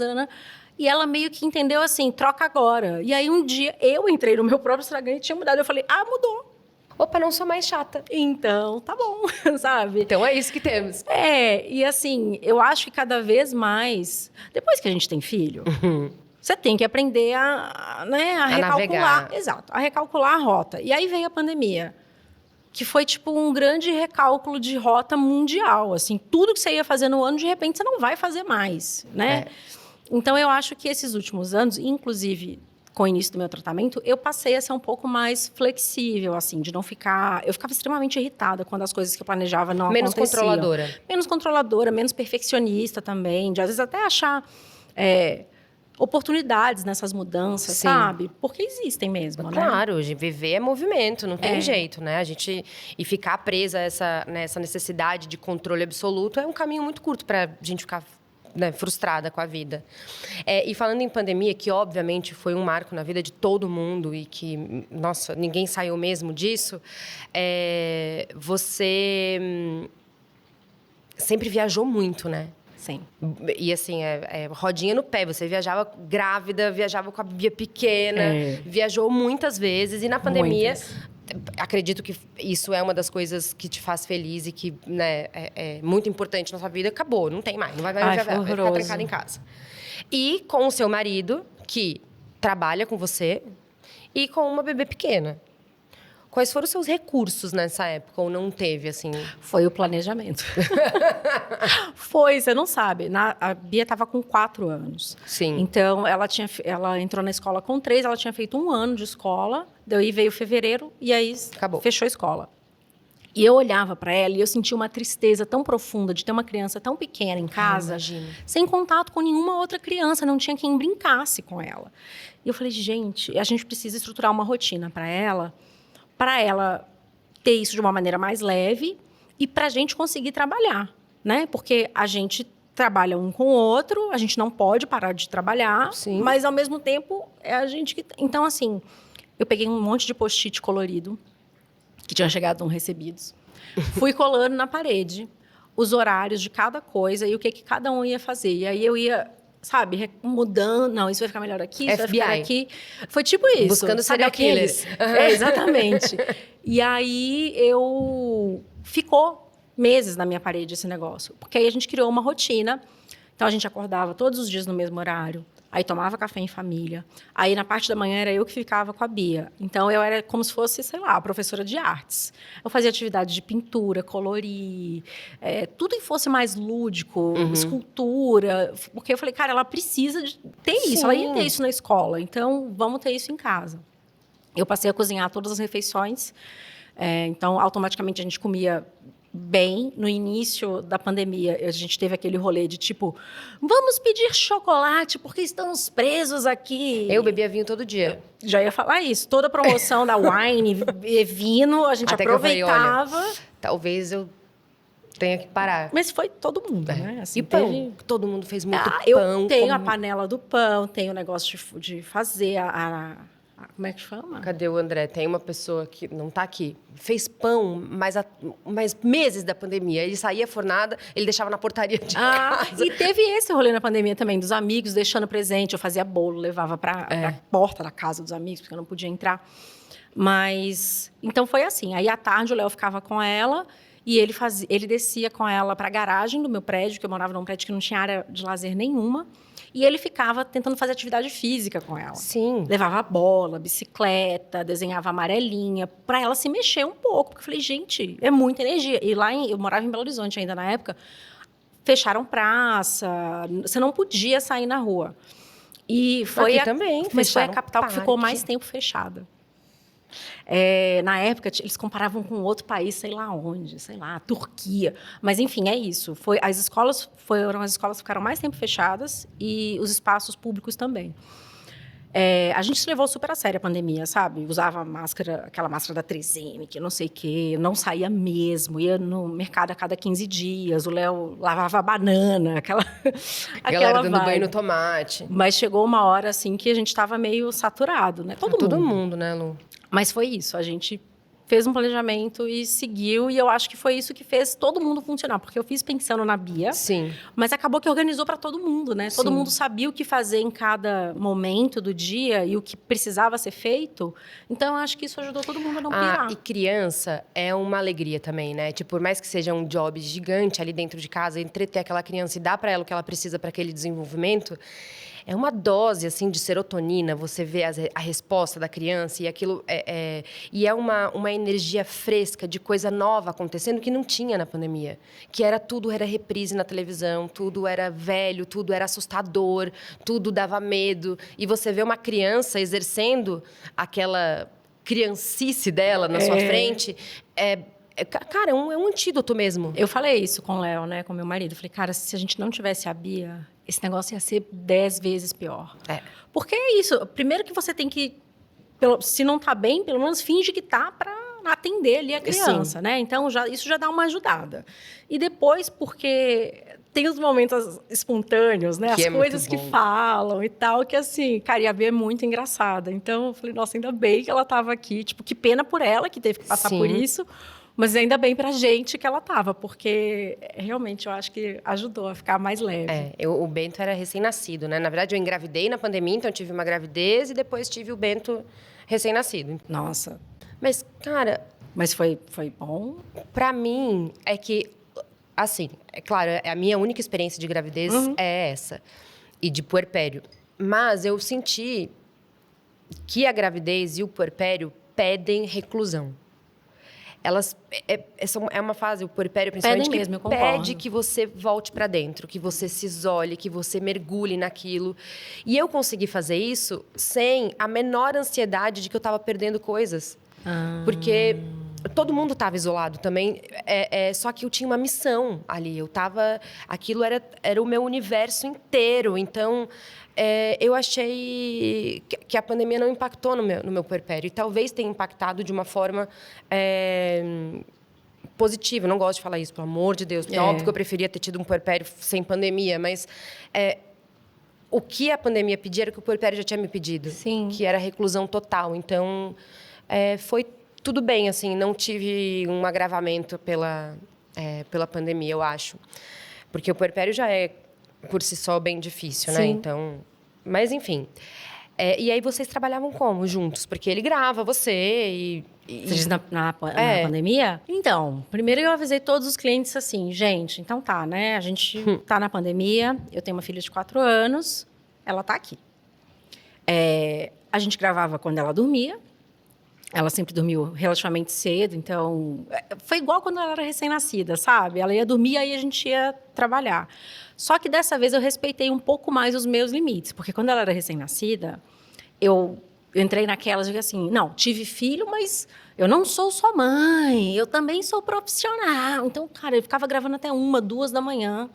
E ela meio que entendeu assim, troca agora. E aí um dia eu entrei no meu próprio Instagram e tinha mudado. Eu falei, mudou. Opa, não sou mais chata. Então, tá bom, sabe? Então é isso que temos. E assim, eu acho que cada vez mais, depois que a gente tem filho, você tem que aprender a recalcular. Navegar. Exato, a recalcular a rota. E aí veio a pandemia, que foi tipo um grande recálculo de rota mundial. Assim, tudo que você ia fazer no ano, de repente, você não vai fazer mais, né? Então, eu acho que esses últimos anos, inclusive com o início do meu tratamento, eu passei a ser um pouco mais flexível, assim, de não ficar... Eu ficava extremamente irritada quando as coisas que eu planejava não aconteciam. Menos controladora, menos perfeccionista também, de às vezes até achar oportunidades nessas mudanças, sabe? Porque existem mesmo, né? Claro, hoje viver é movimento, não tem jeito, né? E ficar presa nessa necessidade de controle absoluto é um caminho muito curto para a gente ficar... frustrada com a vida. E falando em pandemia, que obviamente foi um marco na vida de todo mundo e que, nossa, ninguém saiu mesmo disso, você sempre viajou muito, né? Sim. E assim, rodinha no pé. Você viajava grávida, viajava com a Bia pequena, viajou muitas vezes. E na pandemia... Acredito que isso é uma das coisas que te faz feliz e que, né, é muito importante na sua vida. Acabou, não tem mais. Não vai ficar trancado em casa. E com o seu marido, que trabalha com você, e com uma bebê pequena. Quais foram os seus recursos nessa época? Ou não teve, assim? Foi o planejamento. Você não sabe. A Bia estava com 4 anos. Sim. Então, ela entrou na escola com 3, ela tinha feito 1 ano de escola. Daí veio fevereiro e aí fechou a escola. E eu olhava para ela e eu sentia uma tristeza tão profunda de ter uma criança tão pequena em casa, sem contato com nenhuma outra criança, não tinha quem brincasse com ela. E eu falei, gente, a gente precisa estruturar uma rotina para ela ter isso de uma maneira mais leve e para a gente conseguir trabalhar, né? Porque a gente trabalha um com o outro, a gente não pode parar de trabalhar, mas ao mesmo tempo é a gente que... Então, assim, eu peguei um monte de post-it colorido que tinha chegado não recebidos, fui colando na parede os horários de cada coisa e o que cada um ia fazer. E aí eu ia... sabe, mudando, não, isso vai ficar melhor aqui, isso vai ficar aqui. Foi tipo isso. Buscando serial killer. Exatamente. E aí, ficou meses na minha parede esse negócio. Porque aí a gente criou uma rotina. Então, a gente acordava todos os dias no mesmo horário. Aí, tomava café em família. Aí, na parte da manhã, era eu que ficava com a Bia. Então, eu era como se fosse, sei lá, professora de artes. Eu fazia atividade de pintura, colorir, tudo que fosse mais lúdico, escultura. Porque eu falei, cara, ela precisa de ter isso. Ela ia ter isso na escola. Então, vamos ter isso em casa. Eu passei a cozinhar todas as refeições. Então, automaticamente, a gente comia... bem, no início da pandemia, a gente teve aquele rolê de tipo, vamos pedir chocolate porque estamos presos aqui. Eu bebia vinho todo dia. Já ia falar isso. Toda promoção da Wine e Vino, a gente aproveitava. Eu falei, olha, talvez eu tenha que parar. Mas foi todo mundo, né? Assim, e pão? Todo mundo fez muito pão. Eu tenho a panela do pão, tenho o negócio de fazer como é que chama? Cadê o André? Tem uma pessoa que não está aqui. Fez pão, mas meses da pandemia. Ele saía fornada, ele deixava na portaria de casa. E teve esse rolê na pandemia também, dos amigos deixando presente. Eu fazia bolo, levava para a porta da casa dos amigos, porque eu não podia entrar. Mas, então foi assim. Aí, à tarde, o Léo ficava com ela e ele descia com ela para a garagem do meu prédio, que eu morava num prédio que não tinha área de lazer nenhuma. E ele ficava tentando fazer atividade física com ela. Sim. Levava bola, bicicleta, desenhava amarelinha, para ela se mexer um pouco. Porque eu falei, gente, é muita energia. E lá, eu morava em Belo Horizonte ainda na época, fecharam praça, você não podia sair na rua. E foi Aqui também, mas foi a fecharam capital que ficou parque. mais tempo fechada. Na época, eles comparavam com outro país, sei lá onde, sei lá, Turquia. Mas, enfim, é isso. Foram as escolas que ficaram mais tempo fechadas e os espaços públicos também. A gente se levou super a sério a pandemia, sabe? Usava máscara, aquela máscara da 3M, que não sei o quê, não saía mesmo, ia no mercado a cada 15 dias, o Léo lavava banana, aquela Galera dando vibe. banho no tomate. Mas chegou uma hora, assim, que a gente estava meio saturado, né? Todo mundo, né, Lu? Mas foi isso, a gente fez um planejamento e seguiu, e eu acho que foi isso que fez todo mundo funcionar, porque eu fiz pensando na Bia, Sim. mas acabou que organizou para todo mundo, né? Todo Sim. mundo sabia o que fazer em cada momento do dia e o que precisava ser feito, então eu acho que isso ajudou todo mundo a não pirar. E criança é uma alegria também, né? Tipo, por mais que seja um job gigante ali dentro de casa, entreter aquela criança e dar para ela o que ela precisa para aquele desenvolvimento, é uma dose, assim, de serotonina. Você vê a resposta da criança e aquilo... E é uma energia fresca de coisa nova acontecendo que não tinha na pandemia. Que tudo era reprise na televisão, tudo era velho, tudo era assustador, tudo dava medo. E você vê uma criança exercendo aquela criancice dela na sua frente... Cara, é um antídoto mesmo. Eu falei isso com o Léo, né, com meu marido. Falei, cara, se a gente não tivesse a Bia, esse negócio ia ser 10 vezes pior. Porque é isso. Primeiro que você tem que, se não tá bem, pelo menos finge que tá para atender ali a criança, né? Então, isso já dá uma ajudada. E depois, porque tem os momentos espontâneos, né? As coisas que falam e tal, que assim, cara, e a Bia é muito engraçada. Então, eu falei, nossa, ainda bem que ela tava aqui. Tipo, que pena por ela, que teve que passar por isso. Mas ainda bem pra gente que ela tava, porque realmente eu acho que ajudou a ficar mais leve. O Bento era recém-nascido, né? Na verdade, eu engravidei na pandemia, então eu tive uma gravidez e depois tive o Bento recém-nascido. Nossa. Mas, cara... Mas foi bom? Pra mim, é que... Assim, é claro, a minha única experiência de gravidez é essa. E de puerpério. Mas eu senti que a gravidez e o puerpério pedem reclusão. É uma fase, o puerpério principalmente, mesmo, eu que concordo. pede que você volte para dentro, que você se isole, que você mergulhe naquilo. E eu consegui fazer isso sem a menor ansiedade de que eu estava perdendo coisas. Porque todo mundo estava isolado também, só que eu tinha uma missão ali. Aquilo era o meu universo inteiro. Então, eu achei que a pandemia não impactou no meu puerpério. E talvez tenha impactado de uma forma positiva. Eu não gosto de falar isso, pelo amor de Deus. Porque é óbvio que eu preferia ter tido um puerpério sem pandemia. Mas o que a pandemia pedia era o que o puerpério já tinha me pedido. Sim. Que era reclusão total. Então, foi tudo bem, assim. Não tive um agravamento pela pandemia, eu acho. Porque o puerpério já é, por si só, bem difícil, né? Então... Mas, enfim. E aí, vocês trabalhavam como juntos? Porque ele grava você Você diz na pandemia? Então, primeiro eu avisei todos os clientes assim, gente, então tá, né? A gente tá na pandemia, eu tenho uma filha de 4 anos, ela tá aqui. A gente gravava quando ela dormia. Ela sempre dormiu relativamente cedo, então... Foi igual quando ela era recém-nascida, sabe? Ela ia dormir, aí a gente ia trabalhar. Só que dessa vez eu respeitei um pouco mais os meus limites, porque quando ela era recém-nascida, eu entrei naquelas de assim, não, tive filho, mas eu não sou só mãe, eu também sou profissional. Então, cara, eu ficava gravando até 1, 2 da manhã.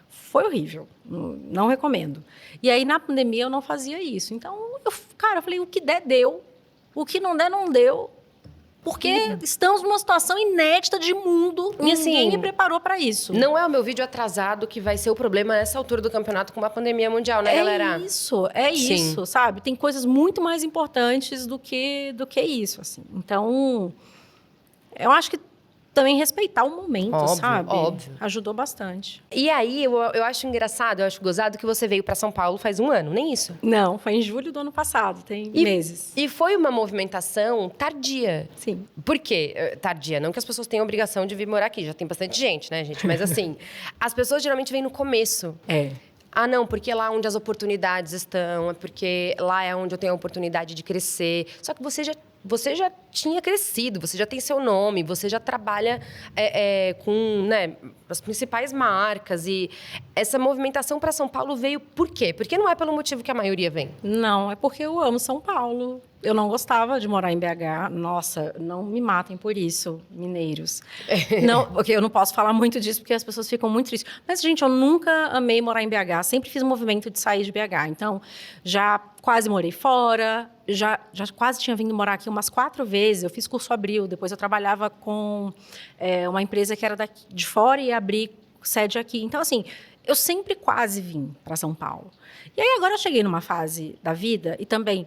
Foi horrível, não recomendo. E aí, na pandemia, eu não fazia isso. Então, eu falei, o que der, deu. O que não der, não deu. Porque estamos numa situação inédita de mundo. E ninguém me preparou para isso. Não é o meu vídeo atrasado que vai ser o problema nessa altura do campeonato com uma pandemia mundial, né, galera? Isso, sabe? Tem coisas muito mais importantes do que isso, assim. Então, eu acho que também respeitar o momento, Óbvio, sabe? óbvio. Ajudou bastante. E aí, eu acho engraçado, eu acho gozado que você veio para São Paulo faz um ano, nem isso? Não, foi em julho do ano passado, tem meses. E foi uma movimentação tardia. Sim. Por quê tardia? Não que as pessoas tenham obrigação de vir morar aqui, já tem bastante gente, né, gente? Mas assim, as pessoas geralmente vêm no começo. Ah, não, porque é lá onde as oportunidades estão, é porque lá é onde eu tenho a oportunidade de crescer. Só que você já tinha crescido, você já tem seu nome, você já trabalha com, né, as principais marcas. E essa movimentação para São Paulo veio por quê? Porque não é pelo motivo que a maioria vem. Não, é porque eu amo São Paulo. Eu não gostava de morar em BH. Nossa, não me matem por isso, mineiros. Não, porque eu não posso falar muito disso, porque as pessoas ficam muito tristes. Mas, gente, eu nunca amei morar em BH. Sempre fiz um movimento de sair de BH. Então, já quase morei fora. Já quase tinha vindo morar aqui umas 4 vezes. Eu fiz curso Abril. Depois eu trabalhava com uma empresa que era daqui, de fora e abri sede aqui. Então, assim, eu sempre quase vim para São Paulo. E aí, agora eu cheguei numa fase da vida e também...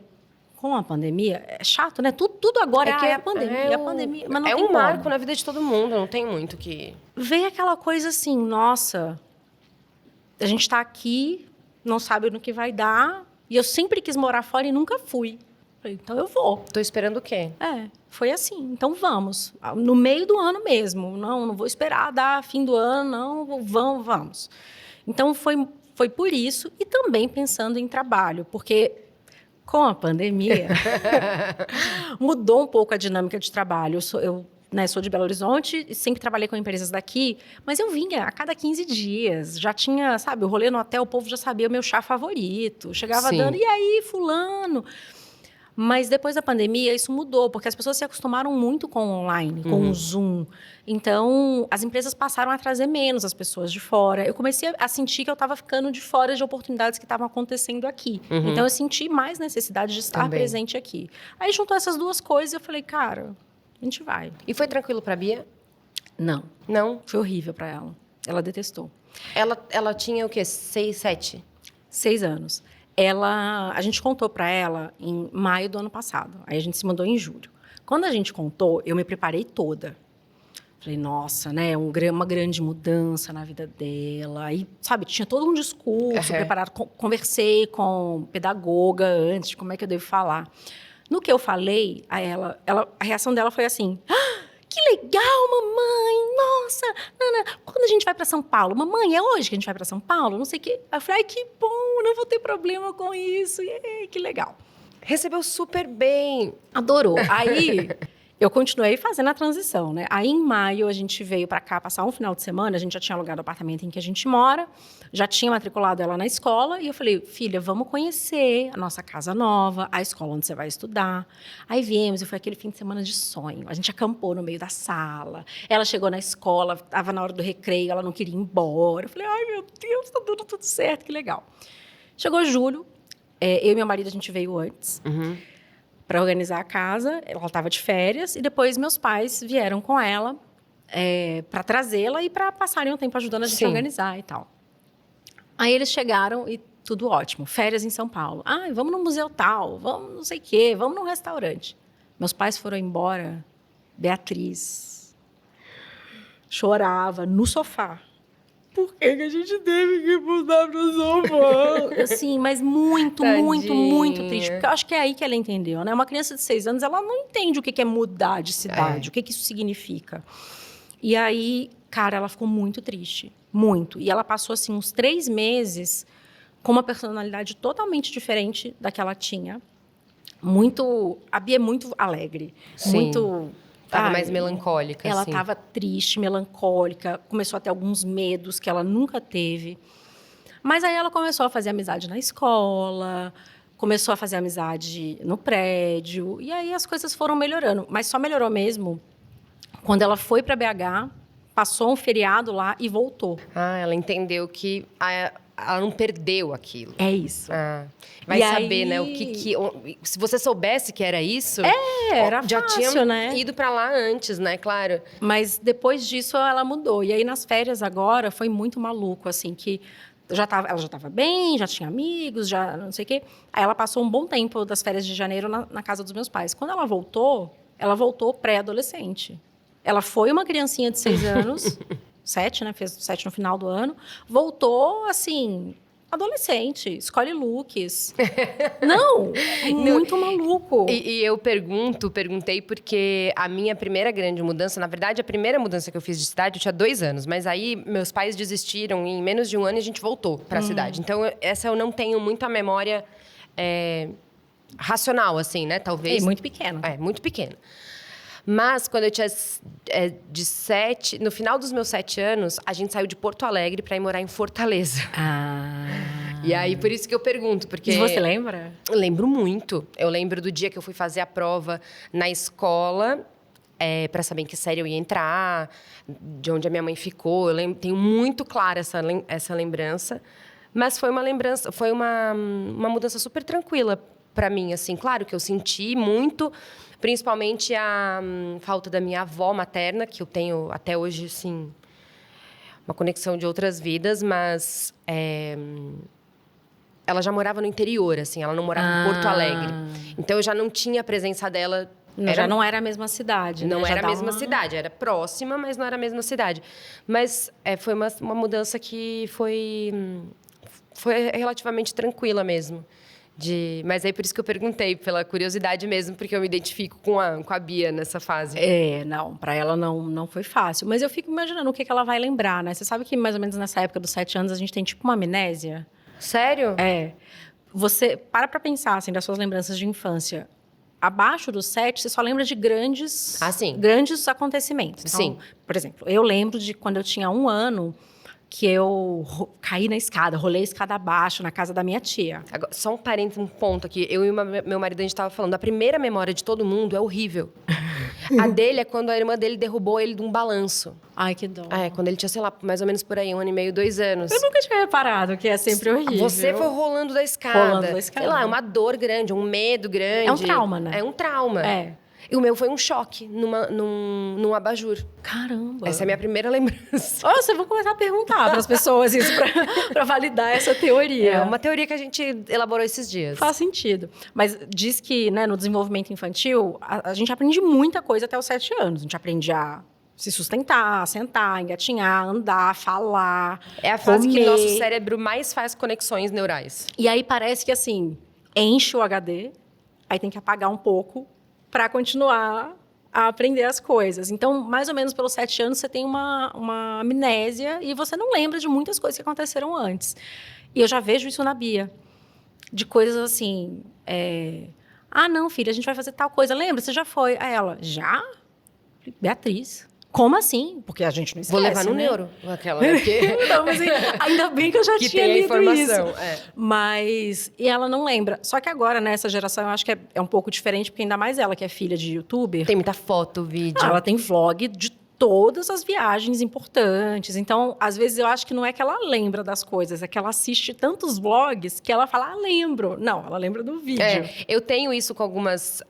Com a pandemia, é chato, né? Tudo agora é a pandemia. A pandemia, mas não é tem um marco como. na vida de todo mundo, não tem muito que... Veio aquela coisa assim, nossa, a gente está aqui, não sabe no que vai dar, e eu sempre quis morar fora e nunca fui. Falei, então eu vou. Tô esperando o quê? Foi assim, então vamos. No meio do ano mesmo, não vou esperar dar fim do ano, não, vamos. Então foi por isso, e também pensando em trabalho, porque... Com a pandemia, mudou um pouco a dinâmica de trabalho. Eu sou de Belo Horizonte e sempre trabalhei com empresas daqui, mas eu vinha a cada 15 dias. Já tinha, sabe, o rolê no hotel, o povo já sabia o meu chá favorito. Chegava dando, e aí, fulano? Mas depois da pandemia, isso mudou, porque as pessoas se acostumaram muito com o online, com o Zoom. Então, as empresas passaram a trazer menos as pessoas de fora. Eu comecei a sentir que eu estava ficando de fora de oportunidades que estavam acontecendo aqui. Então, eu senti mais necessidade de estar presente aqui. Aí, juntou essas duas coisas, eu falei, cara, a gente vai. E foi tranquilo para a Bia? Não. Não? Foi horrível para ela. Ela detestou. Ela tinha o quê? 6, 7? 6 anos. A gente contou para ela em maio do ano passado. Aí a gente se mudou em julho. Quando a gente contou, eu me preparei toda. Falei, nossa, né? Uma grande mudança na vida dela. Aí, sabe, tinha todo um discurso preparado. Conversei com pedagoga antes de como é que eu devo falar. No que eu falei a ela, a reação dela foi assim... Que legal, mamãe! Nossa! Nana, quando a gente vai para São Paulo? Mamãe, é hoje que a gente vai para São Paulo? Não sei o quê. Aí eu falei, ai, que bom, não vou ter problema com isso. Que legal. Recebeu super bem. Adorou. Aí, eu continuei fazendo a transição, né? Aí, em maio, a gente veio para cá passar um final de semana. A gente já tinha alugado o apartamento em que a gente mora. Já tinha matriculado ela na escola. E eu falei, filha, vamos conhecer a nossa casa nova, a escola onde você vai estudar. Aí viemos e foi aquele fim de semana de sonho. A gente acampou no meio da sala. Ela chegou na escola, estava na hora do recreio, ela não queria ir embora. Eu falei, ai, meu Deus, está dando tudo certo, que legal. Chegou julho, eu e meu marido, a gente veio antes. Para organizar a casa, ela estava de férias, e depois meus pais vieram com ela para trazê-la e para passarem um tempo ajudando a gente a organizar e tal. Aí eles chegaram e tudo ótimo, férias em São Paulo. Ah, vamos no museu tal, vamos não sei o quê, vamos num restaurante. Meus pais foram embora, Beatriz chorava no sofá. Por que a gente teve que mudar para São Paulo? Assim, mas muito triste. Porque eu acho que é aí que ela entendeu, né? Uma criança de 6 anos, ela não entende o que é mudar de cidade, o que isso significa. E aí, cara, ela ficou muito triste. Muito. E ela passou, assim, uns 3 meses com uma personalidade totalmente diferente da que ela tinha. A Bia é muito alegre. Sim. Muito... Estava mais melancólica, ela assim. estava triste, melancólica, começou a ter alguns medos que ela nunca teve. Mas aí ela começou a fazer amizade na escola, começou a fazer amizade no prédio, e aí as coisas foram melhorando. Mas só melhorou mesmo quando ela foi para BH, passou um feriado lá e voltou. Ah, ela entendeu que ela não perdeu aquilo. É isso. Vai saber, né? Se você soubesse que era isso... Era já fácil, tinha né? ido para lá antes, né? Claro. Mas depois disso, ela mudou. E aí, nas férias agora, foi muito maluco, assim, que... ela já estava bem, já tinha amigos, já não sei o quê. Aí ela passou um bom tempo das férias de janeiro na casa dos meus pais. Quando ela voltou pré-adolescente. Ela foi uma criancinha de 6 anos, 7, né? Fez 7 no final do ano. Voltou, assim, adolescente, escolhe looks. Não, muito maluco. E eu perguntei porque a minha primeira grande mudança, na verdade, a primeira mudança que eu fiz de cidade, eu tinha 2 anos. Mas aí, meus pais desistiram e em menos de um ano a gente voltou para a cidade. Então, essa eu não tenho muita memória racional, assim, né? Talvez. Muito pequena. Muito pequena. Mas, quando eu tinha no final dos meus 7 anos, a gente saiu de Porto Alegre para ir morar em Fortaleza. E aí, por isso que eu pergunto, porque... E você lembra? Eu lembro muito. Eu lembro do dia que eu fui fazer a prova na escola, para saber em que série eu ia entrar, de onde a minha mãe ficou. Tenho muito clara essa lembrança. Mas foi uma lembrança, foi uma mudança super tranquila para mim, assim. Claro que eu senti muito, principalmente a falta da minha avó materna, que eu tenho até hoje, assim, uma conexão de outras vidas, mas ela já morava no interior, assim, ela não morava em Porto Alegre. Então, eu já não tinha a presença dela. Já não era a mesma cidade, Não né? era a mesma cidade, era próxima, mas não era a mesma cidade. Mas foi uma mudança que foi relativamente tranquila mesmo. Mas aí por isso que eu perguntei, pela curiosidade mesmo, porque eu me identifico com a Bia nessa fase. Não, para ela não foi fácil. Mas eu fico imaginando o que ela vai lembrar, né? Você sabe que mais ou menos nessa época dos 7 anos a gente tem tipo uma amnésia? Sério? Você para pensar, assim, das suas lembranças de infância. Abaixo dos 7, você só lembra de grandes acontecimentos. Então, sim. Por exemplo, eu lembro de quando eu tinha 1 ano, que eu caí na escada, rolei a escada abaixo na casa da minha tia. Agora, só um ponto aqui. Eu e meu marido, a gente estava falando, a primeira memória de todo mundo é horrível. A dele é quando a irmã dele derrubou ele de um balanço. Ai, que dó. Quando ele tinha, sei lá, mais ou menos por aí, 1 ano e meio, 2 anos. Eu nunca tinha reparado que é sempre horrível. Você foi rolando da escada. Sei lá, é uma dor grande, um medo grande. É um trauma, né? É um trauma. E o meu foi um choque num abajur. Caramba! Essa é a minha primeira lembrança. Nossa, eu vou começar a perguntar para as pessoas isso para validar essa teoria. É uma teoria que a gente elaborou esses dias. Faz sentido. Mas diz que, né, no desenvolvimento infantil, a gente aprende muita coisa até os 7 anos. A gente aprende a se sustentar, sentar, engatinhar, andar, falar, É a fase comer. que nosso cérebro mais faz conexões neurais. E aí parece que, assim, enche o HD, aí tem que apagar um pouco para continuar a aprender as coisas. Então, mais ou menos pelos 7 anos, você tem uma amnésia e você não lembra de muitas coisas que aconteceram antes. E eu já vejo isso na Bia. De coisas assim... não, filha, a gente vai fazer tal coisa. Lembra? Você já foi. Aí ela, já? Beatriz... Como assim? Porque a gente não esquece, Vou levar no neuro. Aquela, porque... Não, mas ainda bem que eu já que tinha tem a lido informação. isso. Mas... E ela não lembra. Só que agora, nessa geração, eu acho que é um pouco diferente, porque ainda mais ela, que é filha de youtuber. Tem muita foto, vídeo. Ela tem vlog de todas as viagens importantes. Então, às vezes, eu acho que não é que ela lembra das coisas, é que ela assiste tantos vlogs que ela fala, lembro. Não, ela lembra do vídeo. Eu tenho isso com algumas...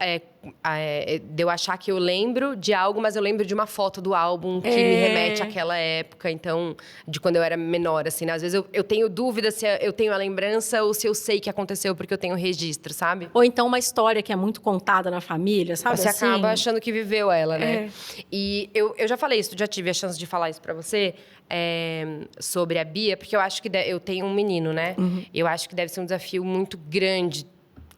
de eu achar que eu lembro de algo, mas eu lembro de uma foto do álbum que me remete àquela época. Então, de quando eu era menor, assim, né? Às vezes eu tenho dúvida se eu tenho a lembrança ou se eu sei que aconteceu porque eu tenho registro, sabe? Ou então uma história que é muito contada na família, sabe? Você assim? acaba achando que viveu ela, né? E eu já falei isso, já tive a chance de falar isso pra você, sobre a Bia, porque eu acho que eu tenho um menino, né? Uhum. Eu acho que deve ser um desafio muito grande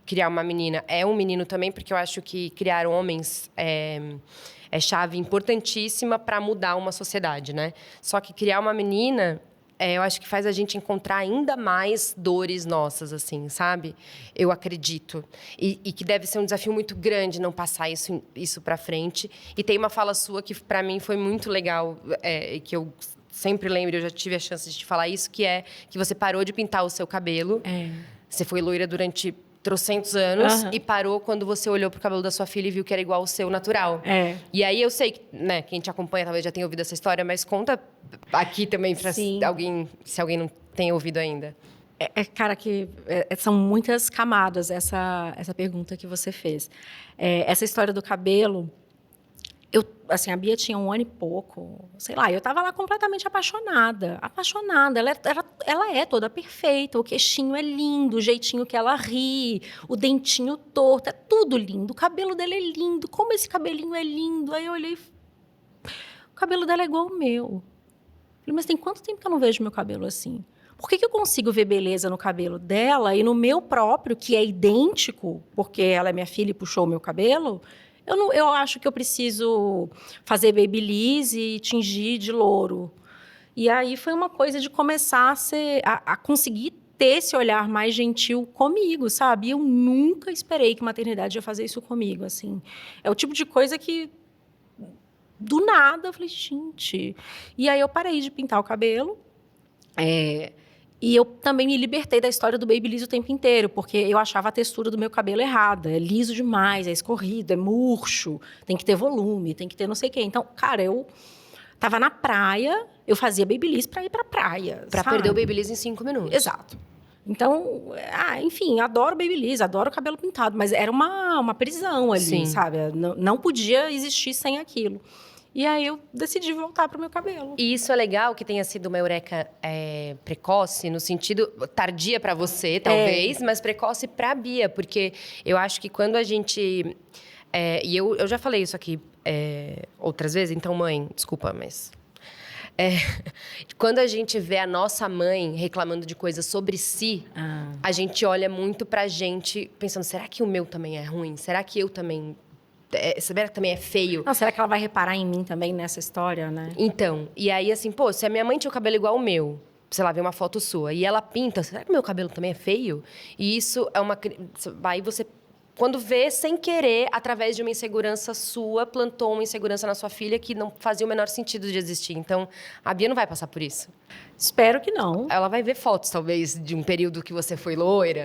criar uma menina. É um menino também, porque eu acho que criar homens é chave importantíssima para mudar uma sociedade, né? Só que criar uma menina, eu acho que faz a gente encontrar ainda mais dores nossas, assim, sabe? Eu acredito. E que deve ser um desafio muito grande não passar isso para frente. E tem uma fala sua que, para mim, foi muito legal, que eu sempre lembro, eu já tive a chance de te falar isso, que é que você parou de pintar o seu cabelo. Você foi loira durante trocentos anos e parou quando você olhou pro cabelo da sua filha e viu que era igual ao seu natural. E aí eu sei que, né, quem te acompanha talvez já tenha ouvido essa história, mas conta aqui também para alguém, se alguém não tem ouvido ainda. Cara, são muitas camadas essa pergunta que você fez. Essa história do cabelo... a Bia tinha 1 ano e pouco, sei lá, eu estava lá completamente apaixonada. Ela é toda perfeita, o queixinho é lindo, o jeitinho que ela ri, o dentinho torto, é tudo lindo. O cabelo dela é lindo, como esse cabelinho é lindo. Aí eu olhei, cabelo dela é igual ao meu. Eu falei, mas tem quanto tempo que eu não vejo meu cabelo assim? Por que eu consigo ver beleza no cabelo dela e no meu próprio, que é idêntico, porque ela é minha filha e puxou o meu cabelo? Eu acho que eu preciso fazer babyliss e tingir de louro. E aí foi uma coisa de começar a conseguir ter esse olhar mais gentil comigo, sabe? Eu nunca esperei que maternidade ia fazer isso comigo, assim. É o tipo de coisa que, do nada, eu falei, gente... E aí eu parei de pintar o cabelo. E eu também me libertei da história do babyliss o tempo inteiro, porque eu achava a textura do meu cabelo errada. É liso demais, é escorrido, é murcho, tem que ter volume, tem que ter não sei o quê. Então, cara, eu tava na praia, eu fazia babyliss para ir pra praia. Pra perder o babyliss em 5 minutos. Exato. Então, enfim, adoro babyliss, adoro cabelo pintado, mas era uma prisão ali, Sim. sabe? Não podia existir sem aquilo. E aí eu decidi voltar pro meu cabelo. E isso é legal que tenha sido uma eureka precoce, no sentido tardia para você, talvez, mas precoce para a Bia, porque eu acho que quando a gente... e eu já falei isso aqui outras vezes, então, mãe, desculpa, mas... quando a gente vê a nossa mãe reclamando de coisas sobre si, a gente olha muito pra gente pensando, será que o meu também é ruim? Será que eu também... será que também é feio? Não, será que ela vai reparar em mim também nessa história, né? Então, e aí assim, pô, se a minha mãe tinha o cabelo igual o meu, sei lá, vê uma foto sua, e ela pinta, será que o meu cabelo também é feio? E isso é uma... Aí você, quando vê, sem querer, através de uma insegurança sua, plantou uma insegurança na sua filha que não fazia o menor sentido de existir. Então, a Bia não vai passar por isso. Espero que não. Ela vai ver fotos, talvez, de um período que você foi loira.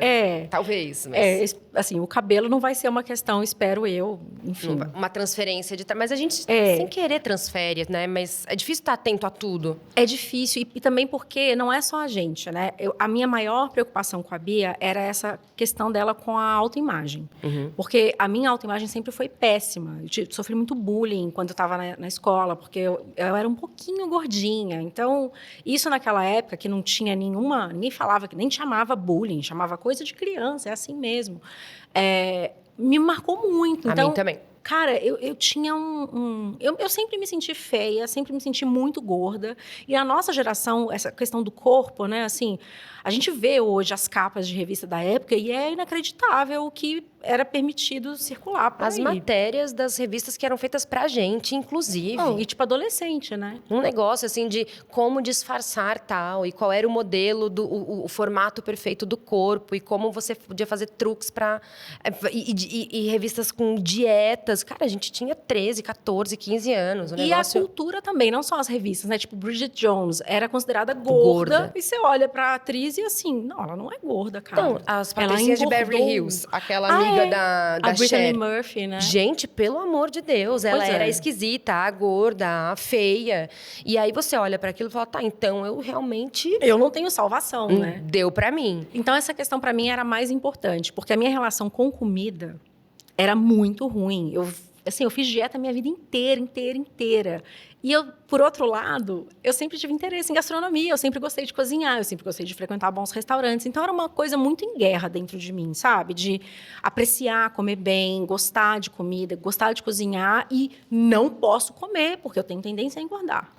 Talvez, mas... assim, o cabelo não vai ser uma questão, espero eu, enfim. Uma transferência de... Mas a gente, sem querer, transfere, né? Mas é difícil estar atento a tudo. É difícil, e também porque não é só a gente, né? A minha maior preocupação com a Bia era essa questão dela com a autoimagem. Porque a minha autoimagem sempre foi péssima. Eu sofri muito bullying quando eu estava na escola, porque eu era um pouquinho gordinha. Então, isso naquela época, que não tinha ninguém falava, que nem chamava bullying, chamava coisa de criança, é assim mesmo. Me marcou muito. A então, mim também. Cara, eu tinha eu sempre me senti feia, sempre me senti muito gorda. E a nossa geração, essa questão do corpo, né? Assim, a gente vê hoje as capas de revista da época e é inacreditável o que era permitido circular por As aí. matérias das revistas que eram feitas pra gente, inclusive. Não, e tipo adolescente, né? Um negócio, assim, de como disfarçar tal, e qual era o modelo, o formato perfeito do corpo, e como você podia fazer truques pra... E revistas com dietas. Cara, a gente tinha 13, 14, 15 anos. E a cultura também, não só as revistas, né? Tipo, Bridget Jones era considerada gorda. E você olha pra atriz e assim, não, ela não é gorda, cara. Então, as Patricinhas de Beverly Hills, aquela amiga da a Brittany Cher. Murphy, né? Gente, pelo amor de Deus, ela era esquisita, a gorda, a feia. E aí você olha para aquilo e fala, tá, então eu realmente... Eu não tenho salvação, né? Deu para mim. Então essa questão para mim era mais importante, porque a minha relação com comida era muito ruim. Eu fiz dieta a minha vida inteira. E eu, por outro lado, eu sempre tive interesse em gastronomia, eu sempre gostei de cozinhar, eu sempre gostei de frequentar bons restaurantes. Então, era uma coisa muito em guerra dentro de mim, sabe? De apreciar, comer bem, gostar de comida, gostar de cozinhar e não posso comer, porque eu tenho tendência a engordar.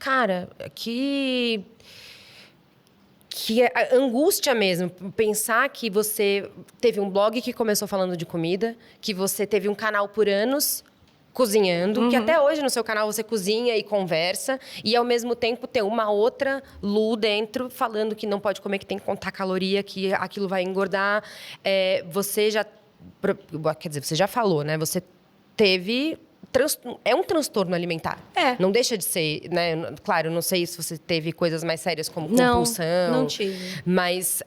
Cara, que angústia mesmo, pensar que você teve um blog que começou falando de comida, que você teve um canal por anos cozinhando, que até hoje no seu canal você cozinha e conversa, e ao mesmo tempo ter uma outra Lu dentro falando que não pode comer, que tem que contar caloria, que aquilo vai engordar. Você já... Quer dizer, você já falou, né? Você teve... É um transtorno alimentar. Não deixa de ser, né? Claro, não sei se você teve coisas mais sérias como compulsão. Não tive. Mas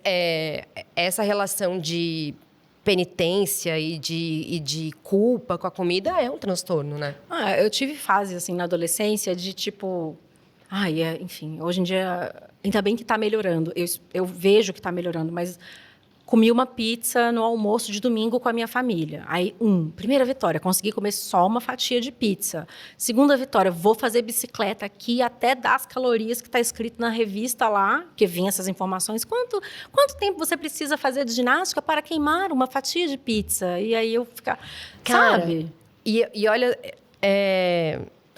essa relação de penitência e de culpa com a comida é um transtorno, né? Eu tive fases, assim, na adolescência de, tipo... enfim, hoje em dia... Ainda bem que está melhorando. Eu vejo que está melhorando, mas... Comi uma pizza no almoço de domingo com a minha família. Aí, primeira vitória, consegui comer só uma fatia de pizza. Segunda vitória, vou fazer bicicleta aqui até dar as calorias que está escrito na revista lá, que vinha essas informações. Quanto tempo você precisa fazer de ginástica para queimar uma fatia de pizza? E aí eu ficava, sabe? E olha,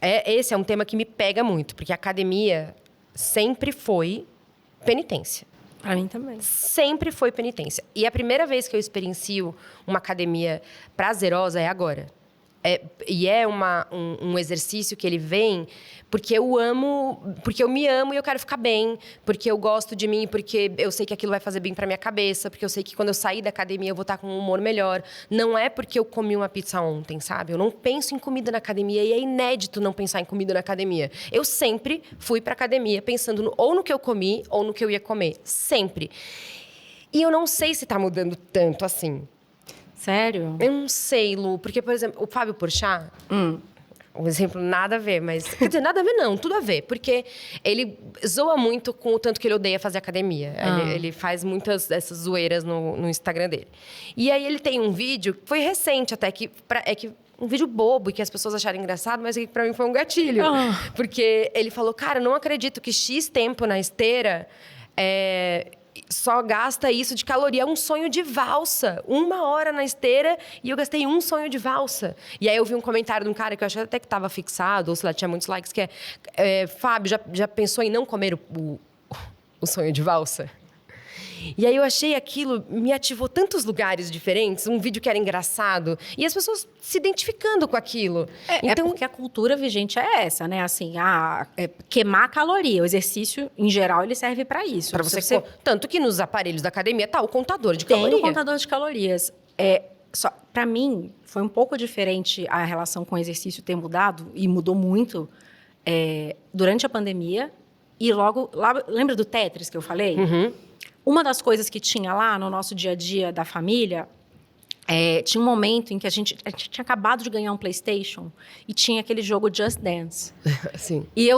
Esse é um tema que me pega muito, porque a academia sempre foi penitência. Pra mim também. Sempre foi penitência. E a primeira vez que eu experiencio uma academia prazerosa é agora. E é um exercício que ele vem porque eu amo, porque eu me amo e eu quero ficar bem, porque eu gosto de mim, porque eu sei que aquilo vai fazer bem pra minha cabeça, porque eu sei que quando eu sair da academia eu vou estar com um humor melhor. Não é porque eu comi uma pizza ontem, sabe? Eu não penso em comida na academia e é inédito não pensar em comida na academia. Eu sempre fui pra academia pensando ou no que eu comi ou no que eu ia comer. Sempre. E eu não sei se tá mudando tanto assim. Sério? Eu não sei, Lu, porque, por exemplo, o Fábio Porchat, um exemplo nada a ver, mas... Quer dizer, nada a ver não, tudo a ver. Porque ele zoa muito com o tanto que ele odeia fazer academia. Ele faz muitas dessas zoeiras no Instagram dele. E aí ele tem um vídeo, foi recente até, um vídeo bobo e que as pessoas acharam engraçado, mas que pra mim foi um gatilho. Porque ele falou, cara, não acredito que X tempo na esteira... só gasta isso de caloria. É um sonho de valsa. 1 hora na esteira e eu gastei um sonho de valsa. E aí eu vi um comentário de um cara que eu achei até que estava fixado, ou sei lá, tinha muitos likes, que Fábio, já pensou em não comer o sonho de valsa? E aí eu achei aquilo, me ativou tantos lugares diferentes, um vídeo que era engraçado, e as pessoas se identificando com aquilo. Então, porque a cultura vigente é essa, né? Assim, queimar a caloria. O exercício, em geral, ele serve para isso. Para você. Tanto que nos aparelhos da academia tá o contador de caloria. Tem o contador de calorias. Para mim, foi um pouco diferente a relação com o exercício ter mudado, e mudou muito durante a pandemia. E logo, lembra do Tetris que eu falei? Uhum. Uma das coisas que tinha lá no nosso dia a dia da família, tinha um momento em que a gente tinha acabado de ganhar um PlayStation e tinha aquele jogo Just Dance. Sim. E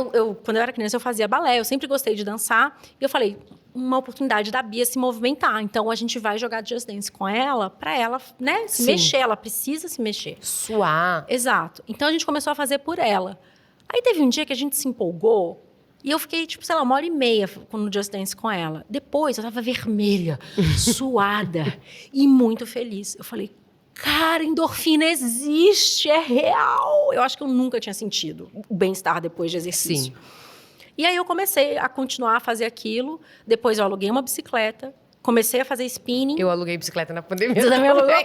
quando eu era criança, eu fazia balé, eu sempre gostei de dançar. E eu falei, uma oportunidade da Bia se movimentar. Então, a gente vai jogar Just Dance com ela, para ela, né, se mexer. Ela precisa se mexer. Suar. Exato. Então, a gente começou a fazer por ela. Aí, teve um dia que a gente se empolgou. E eu fiquei, 1h30 no Just Dance com ela. Depois, eu tava vermelha, suada e muito feliz. Eu falei, cara, endorfina existe, é real. Eu acho que eu nunca tinha sentido o bem-estar depois de exercício. Sim. E aí, eu comecei a continuar a fazer aquilo. Depois, eu aluguei uma bicicleta. Comecei a fazer spinning. Eu aluguei bicicleta na pandemia. Você também alugou?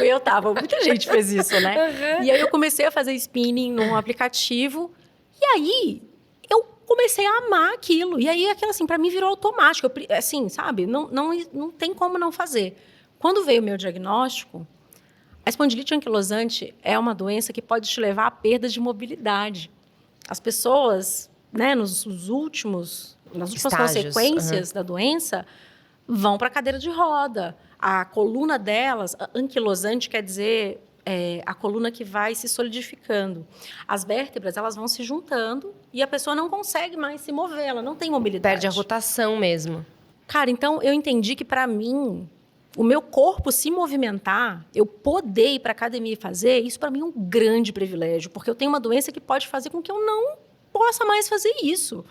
Eu tava. Muita gente fez isso, né? Uhum. E aí, eu comecei a fazer spinning num aplicativo. E aí... comecei a amar aquilo. E aí, aquilo assim, para mim virou automático. Assim, sabe? Não tem como não fazer. Quando veio o meu diagnóstico, a espondilite anquilosante é uma doença que pode te levar a perda de mobilidade. As pessoas, né, nas últimas consequências da doença, vão para a cadeira de roda. A coluna delas, anquilosante quer dizer... a coluna que vai se solidificando. As vértebras, elas vão se juntando e a pessoa não consegue mais se mover, ela não tem mobilidade. Perde a rotação mesmo. Cara, então eu entendi que, para mim, o meu corpo se movimentar, eu poder ir para a academia e fazer, isso para mim é um grande privilégio, porque eu tenho uma doença que pode fazer com que eu não possa mais fazer isso.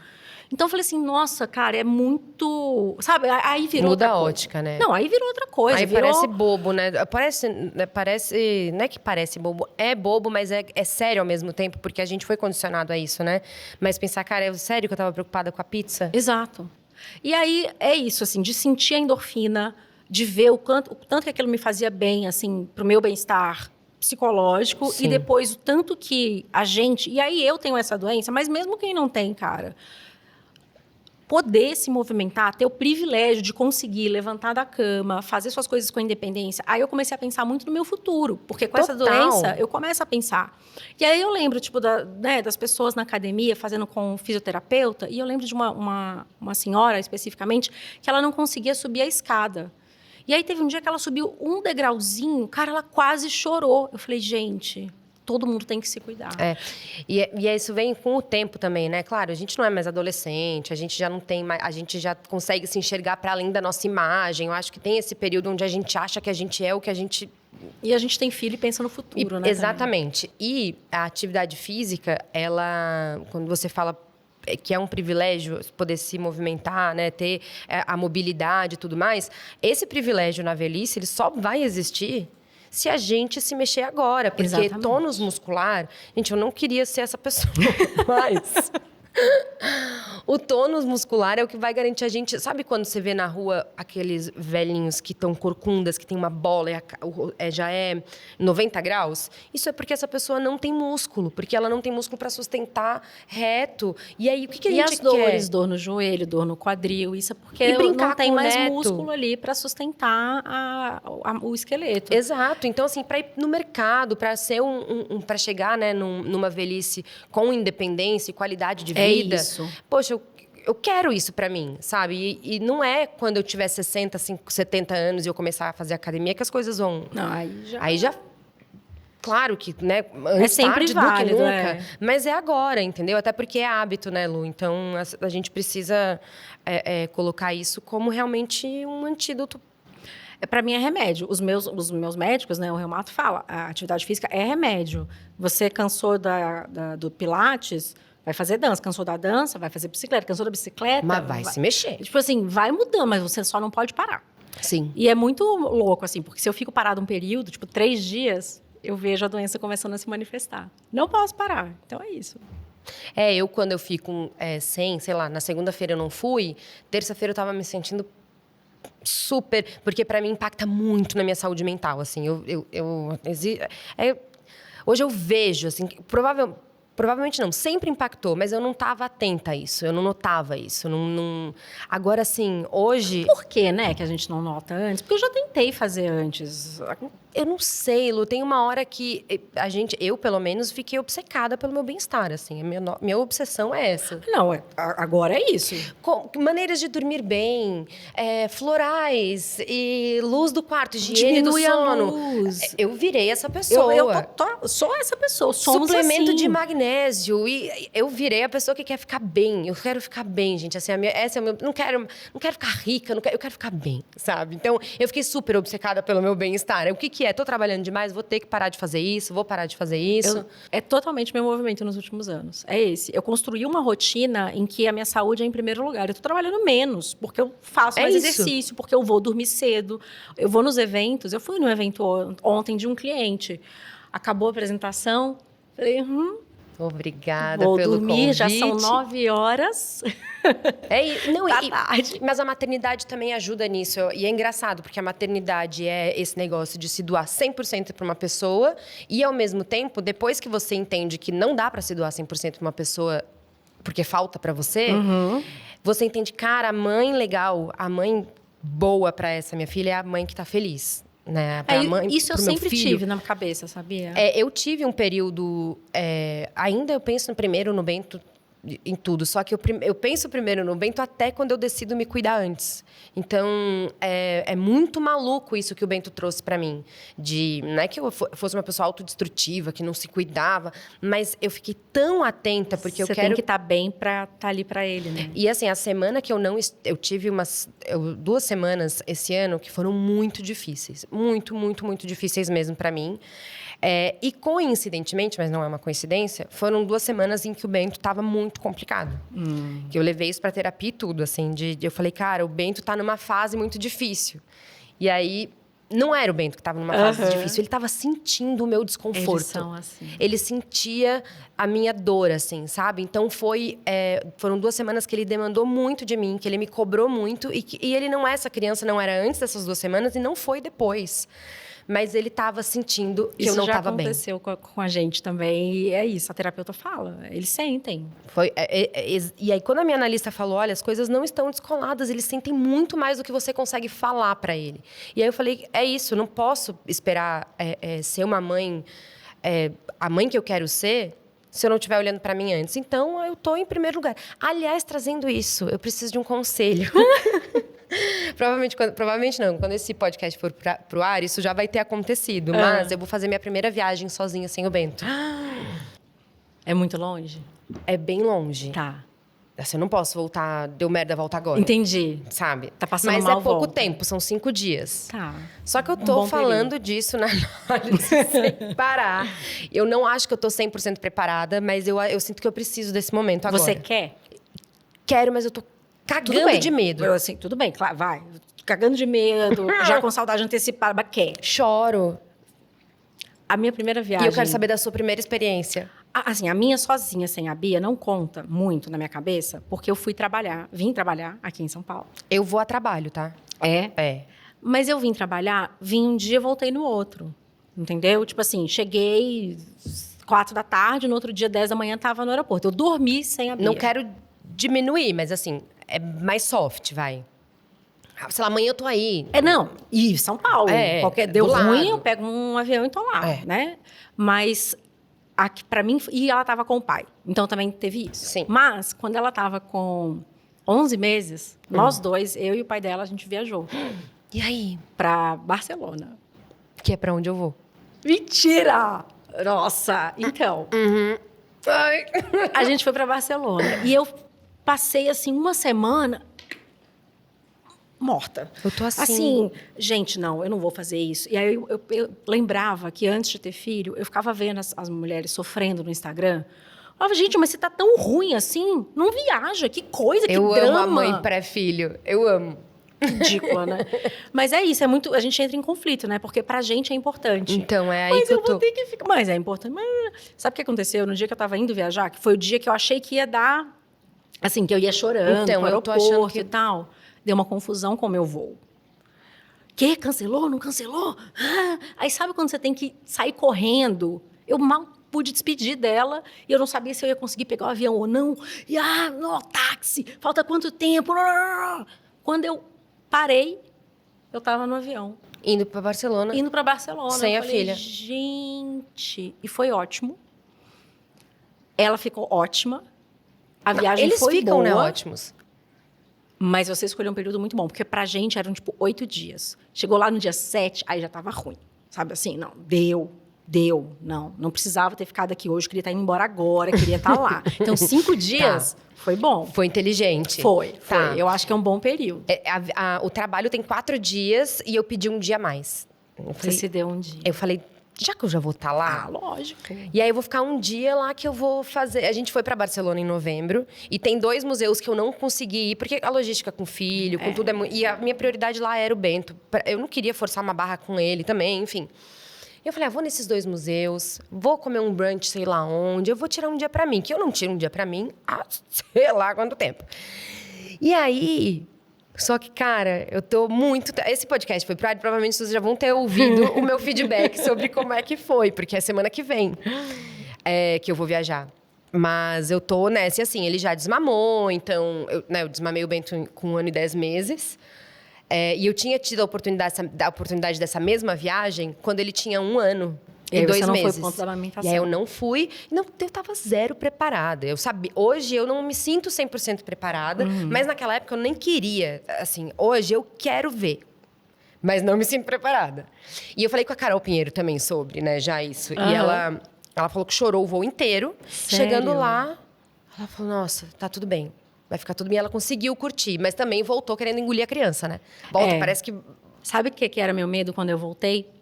Então, eu falei assim, nossa, cara, é muito... Sabe, aí virou Muda outra a coisa. ótica, né? Não, aí virou outra coisa. Aí parece bobo, né? Parece... Não é que parece bobo. É bobo, mas é sério ao mesmo tempo, porque a gente foi condicionado a isso, né? Mas pensar, cara, é sério que eu tava preocupada com a pizza? Exato. E aí, é isso, assim, de sentir a endorfina, de ver o tanto que aquilo me fazia bem, assim, pro meu bem-estar psicológico. Sim. E depois o tanto que a gente... E aí eu tenho essa doença, mas mesmo quem não tem, cara... Poder se movimentar, ter o privilégio de conseguir levantar da cama, fazer suas coisas com independência. Aí eu comecei a pensar muito no meu futuro, porque com essa doença eu começo a pensar. E aí eu lembro, das pessoas na academia fazendo com fisioterapeuta, e eu lembro de uma senhora especificamente que ela não conseguia subir a escada. E aí teve um dia que ela subiu um degrauzinho, cara, ela quase chorou. Eu falei, gente... Todo mundo tem que se cuidar. E isso vem com o tempo também, né? Claro, a gente não é mais adolescente, a gente já não tem mais, a gente já consegue se enxergar para além da nossa imagem. Eu acho que tem esse período onde a gente acha que a gente é o que a gente... E a gente tem filho e pensa no futuro, né? Exatamente. Também. E a atividade física, ela, quando você fala que é um privilégio poder se movimentar, né, ter a mobilidade e tudo mais, esse privilégio na velhice, ele só vai existir se a gente se mexer agora. Porque Exatamente. tônus muscular... Gente, eu não queria ser essa pessoa, mas... O tônus muscular é o que vai garantir a gente... Sabe quando você vê na rua aqueles velhinhos que estão corcundas, que tem uma bola e já é 90 graus? Isso é porque essa pessoa não tem músculo. Porque ela não tem músculo para sustentar reto. E aí, o que a E gente as dores, quer? dor no joelho, dor no quadril, isso é porque E brincar não tem com o mais neto. músculo ali para sustentar o esqueleto. Exato. Então, assim, para ir no mercado, para ser para chegar, né, numa velhice com independência e qualidade de vida... É isso. Poxa, eu quero isso pra mim, sabe? E não é quando eu tiver 60, 70 anos e eu começar a fazer academia que as coisas vão... Não, Aí já... Claro que, né? Antes sempre tarde do que válido, nunca. é. Mas é agora, entendeu? Até porque é hábito, né, Lu? Então, a gente precisa colocar isso como realmente um antídoto. Para mim é remédio. Os meus médicos, né, o reumato fala, a atividade física é remédio. Você cansou do pilates, vai fazer dança. Cansou da dança, vai fazer bicicleta. Cansou da bicicleta... Mas vai se mexer. Tipo assim, vai mudando, mas você só não pode parar. Sim. E é muito louco, assim, porque se eu fico parado um período, tipo 3 dias, eu vejo a doença começando a se manifestar. Não posso parar. Então é isso. Eu quando eu fico sem, sei lá, na segunda-feira eu não fui, terça-feira eu tava me sentindo super... Porque pra mim impacta muito na minha saúde mental, assim. Hoje eu vejo, assim, provavelmente não, sempre impactou, mas eu não estava atenta a isso, eu não notava isso. Agora, assim, hoje... Por que, né, que a gente não nota antes? Porque eu já tentei fazer antes. Eu não sei, Lu, tem uma hora que eu, pelo menos, fiquei obcecada pelo meu bem-estar, assim. A minha obsessão é essa. Não, agora é isso. Maneiras de dormir bem, florais, e luz do quarto, higiene do Diminui a sono. luz. Eu virei essa pessoa. Eu sou essa pessoa, somos Suplemento assim. de magnésio. E eu virei a pessoa que quer ficar bem. Eu quero ficar bem, gente. Assim, essa é a minha... Não quero ficar rica, eu quero ficar bem, sabe? Então, eu fiquei super obcecada pelo meu bem-estar. O que é? Tô trabalhando demais, vou ter que parar de fazer isso, vou parar de fazer isso. É totalmente meu movimento nos últimos anos. É esse. Eu construí uma rotina em que a minha saúde é em primeiro lugar. Eu tô trabalhando menos, porque eu faço mais exercício, porque eu vou dormir cedo. Eu vou nos eventos. Eu fui num evento ontem de um cliente. Acabou a apresentação. Falei, Obrigada vou pelo dormir, convite. já são 9 horas. Tarde. Mas a maternidade também ajuda nisso. E é engraçado, porque a maternidade é esse negócio de se doar 100% para uma pessoa e, ao mesmo tempo, depois que você entende que não dá para se doar 100% para uma pessoa porque falta para você, você entende, cara, a mãe legal, a mãe boa para essa minha filha é a mãe que está feliz. Né, isso eu sempre tive na cabeça, sabia? Eu tive um período... ainda eu penso no primeiro, no Bento, em tudo. Só que eu penso primeiro no Bento até quando eu decido me cuidar antes. Então, é muito maluco isso que o Bento trouxe para mim. Não é que eu fosse uma pessoa autodestrutiva, que não se cuidava, mas eu fiquei tão atenta, porque eu quero... Você tem que estar bem para estar ali para ele, né? E assim, a semana que eu tive 2 semanas esse ano que foram muito difíceis. Muito, muito, muito difíceis mesmo para mim. E coincidentemente, mas não é uma coincidência, foram 2 semanas em que o Bento estava muito complicado. Que eu levei isso para terapia e tudo, assim. Eu falei, cara, o Bento está numa fase muito difícil. E aí, não era o Bento que estava numa fase difícil, ele estava sentindo o meu desconforto. Eles são assim. Ele sentia a minha dor, assim, sabe? Então, foram 2 semanas que ele demandou muito de mim, que ele me cobrou muito. E ele não é essa criança, não era antes dessas 2 semanas e não foi depois. Mas ele estava sentindo que eu não estava bem. Isso já aconteceu com a gente também. E é isso, a terapeuta fala. Eles sentem. E aí, quando a minha analista falou, olha, as coisas não estão descoladas, eles sentem muito mais do que você consegue falar para ele. E aí eu falei, é isso, não posso esperar ser uma mãe, a mãe que eu quero ser, se eu não estiver olhando para mim antes. Então, eu estou em primeiro lugar. Aliás, trazendo isso, eu preciso de um conselho. Provavelmente não. Quando esse podcast for pro ar, isso já vai ter acontecido. Mas eu vou fazer minha primeira viagem sozinha, sem o Bento. É muito longe? É bem longe. Tá. Assim, eu não posso voltar, deu merda, volta agora. Entendi. Sabe? Tá passando Mas mal, é pouco volta. tempo, são 5 dias. Tá. Só que eu tô falando disso na análise sem parar. Eu não acho que eu tô 100% preparada, mas eu sinto que eu preciso desse momento agora. Você quer? Quero, mas eu tô cagando de medo. Eu, assim, tudo bem, claro, vai. Cagando de medo, já com saudade antecipada, mas quer. Choro. A minha primeira E viagem... eu quero saber da sua primeira experiência. Assim, a minha sozinha, sem a Bia, não conta muito na minha cabeça, porque eu vim trabalhar aqui em São Paulo. Eu vou a trabalho, tá? É. Mas eu vim trabalhar, vim um dia, voltei no outro. Entendeu? Tipo assim, cheguei 4 da tarde, no outro dia, 10 da manhã, tava no aeroporto. Eu dormi sem a Bia. Não quero diminuir, mas assim, é mais soft, vai. Sei lá, amanhã eu tô aí. Não. E São Paulo. Deu do ruim, lado. eu pego um avião e tô lá, né? Mas, aqui, pra mim... E ela tava com o pai. Então, também teve isso. Sim. Mas, quando ela tava com 11 meses, nós dois, eu e o pai dela, a gente viajou. E aí? Pra Barcelona. Que é pra onde eu vou. Mentira! Nossa! Então, Ai. a gente foi pra Barcelona. E eu passei, assim, uma semana... morta. Eu tô assim. Assim, gente, não, eu não vou fazer isso. E aí eu lembrava que antes de ter filho, eu ficava vendo as mulheres sofrendo no Instagram. Eu falava, gente, mas você tá tão ruim assim? Não viaja, que coisa, que drama. Eu amo a mãe pré-filho. Eu amo. Ridícula, né? Mas é isso, é muito... A gente entra em conflito, né? Porque pra gente é importante. Então, é aí mas que eu tô. Vou ter que ficar... Mas é importante. Mas... Sabe o que aconteceu? No dia que eu tava indo viajar, que foi o dia que eu achei que ia dar... Assim, que eu ia chorando Então, pro eu tô aeroporto achando que... e tal. Deu uma confusão com o meu voo. Que? Cancelou? Não cancelou? Ah! Aí sabe quando você tem que sair correndo? Eu mal pude despedir dela e eu não sabia se eu ia conseguir pegar o avião ou não. E, no táxi, falta quanto tempo? Quando eu parei, eu tava no avião. Indo pra Barcelona. Indo pra Barcelona. Sem eu a falei, filha. Gente... E foi ótimo. Ela ficou ótima. A viagem Eles foi ficam, boa. né, ótimos. Mas você escolheu um período muito bom, porque pra gente eram, 8 dias. Chegou lá no dia 7, aí já tava ruim. Sabe assim, não, deu. Não precisava ter ficado aqui hoje, queria estar indo embora agora, queria estar lá. Então, 5 dias foi bom. Foi inteligente. Foi. Tá. Eu acho que é um bom período. O trabalho tem 4 dias e eu pedi um dia a mais. Você se deu um dia. Eu falei, já que eu já vou estar lá... lógico. E aí eu vou ficar um dia lá que eu vou fazer... A gente foi pra Barcelona em novembro e tem 2 museus que eu não consegui ir, porque a logística com filho, com tudo é muito... E a minha prioridade lá era o Bento. Eu não queria forçar uma barra com ele também, enfim. Eu falei, vou nesses 2 museus, vou comer um brunch sei lá onde, eu vou tirar um dia pra mim, que eu não tiro um dia pra mim há sei lá quanto tempo. E aí... Só que, cara, eu tô muito... Esse podcast foi pro ar, provavelmente vocês já vão ter ouvido o meu feedback sobre como é que foi, porque é semana que vem que eu vou viajar. Mas eu tô nessa, e assim, ele já desmamou, então... Eu desmamei o Bento com 1 ano e 10 meses. E eu tinha tido a oportunidade dessa mesma viagem quando ele tinha 1 ano. E 2 meses. Você não foi pro ponto da amamentação. E aí eu não fui. Não, eu tava 0 preparada. Eu sabia. Hoje eu não me sinto 100% preparada, mas naquela época eu nem queria. Assim, hoje eu quero ver. Mas não me sinto preparada. E eu falei com a Carol Pinheiro também sobre, né, já isso. E ela falou que chorou o voo inteiro. Sério? Chegando lá, ela falou, nossa, tá tudo bem. Vai ficar tudo bem. Ela conseguiu curtir, mas também voltou querendo engolir a criança, né? Volta, parece que... Sabe o que era meu medo quando eu voltei?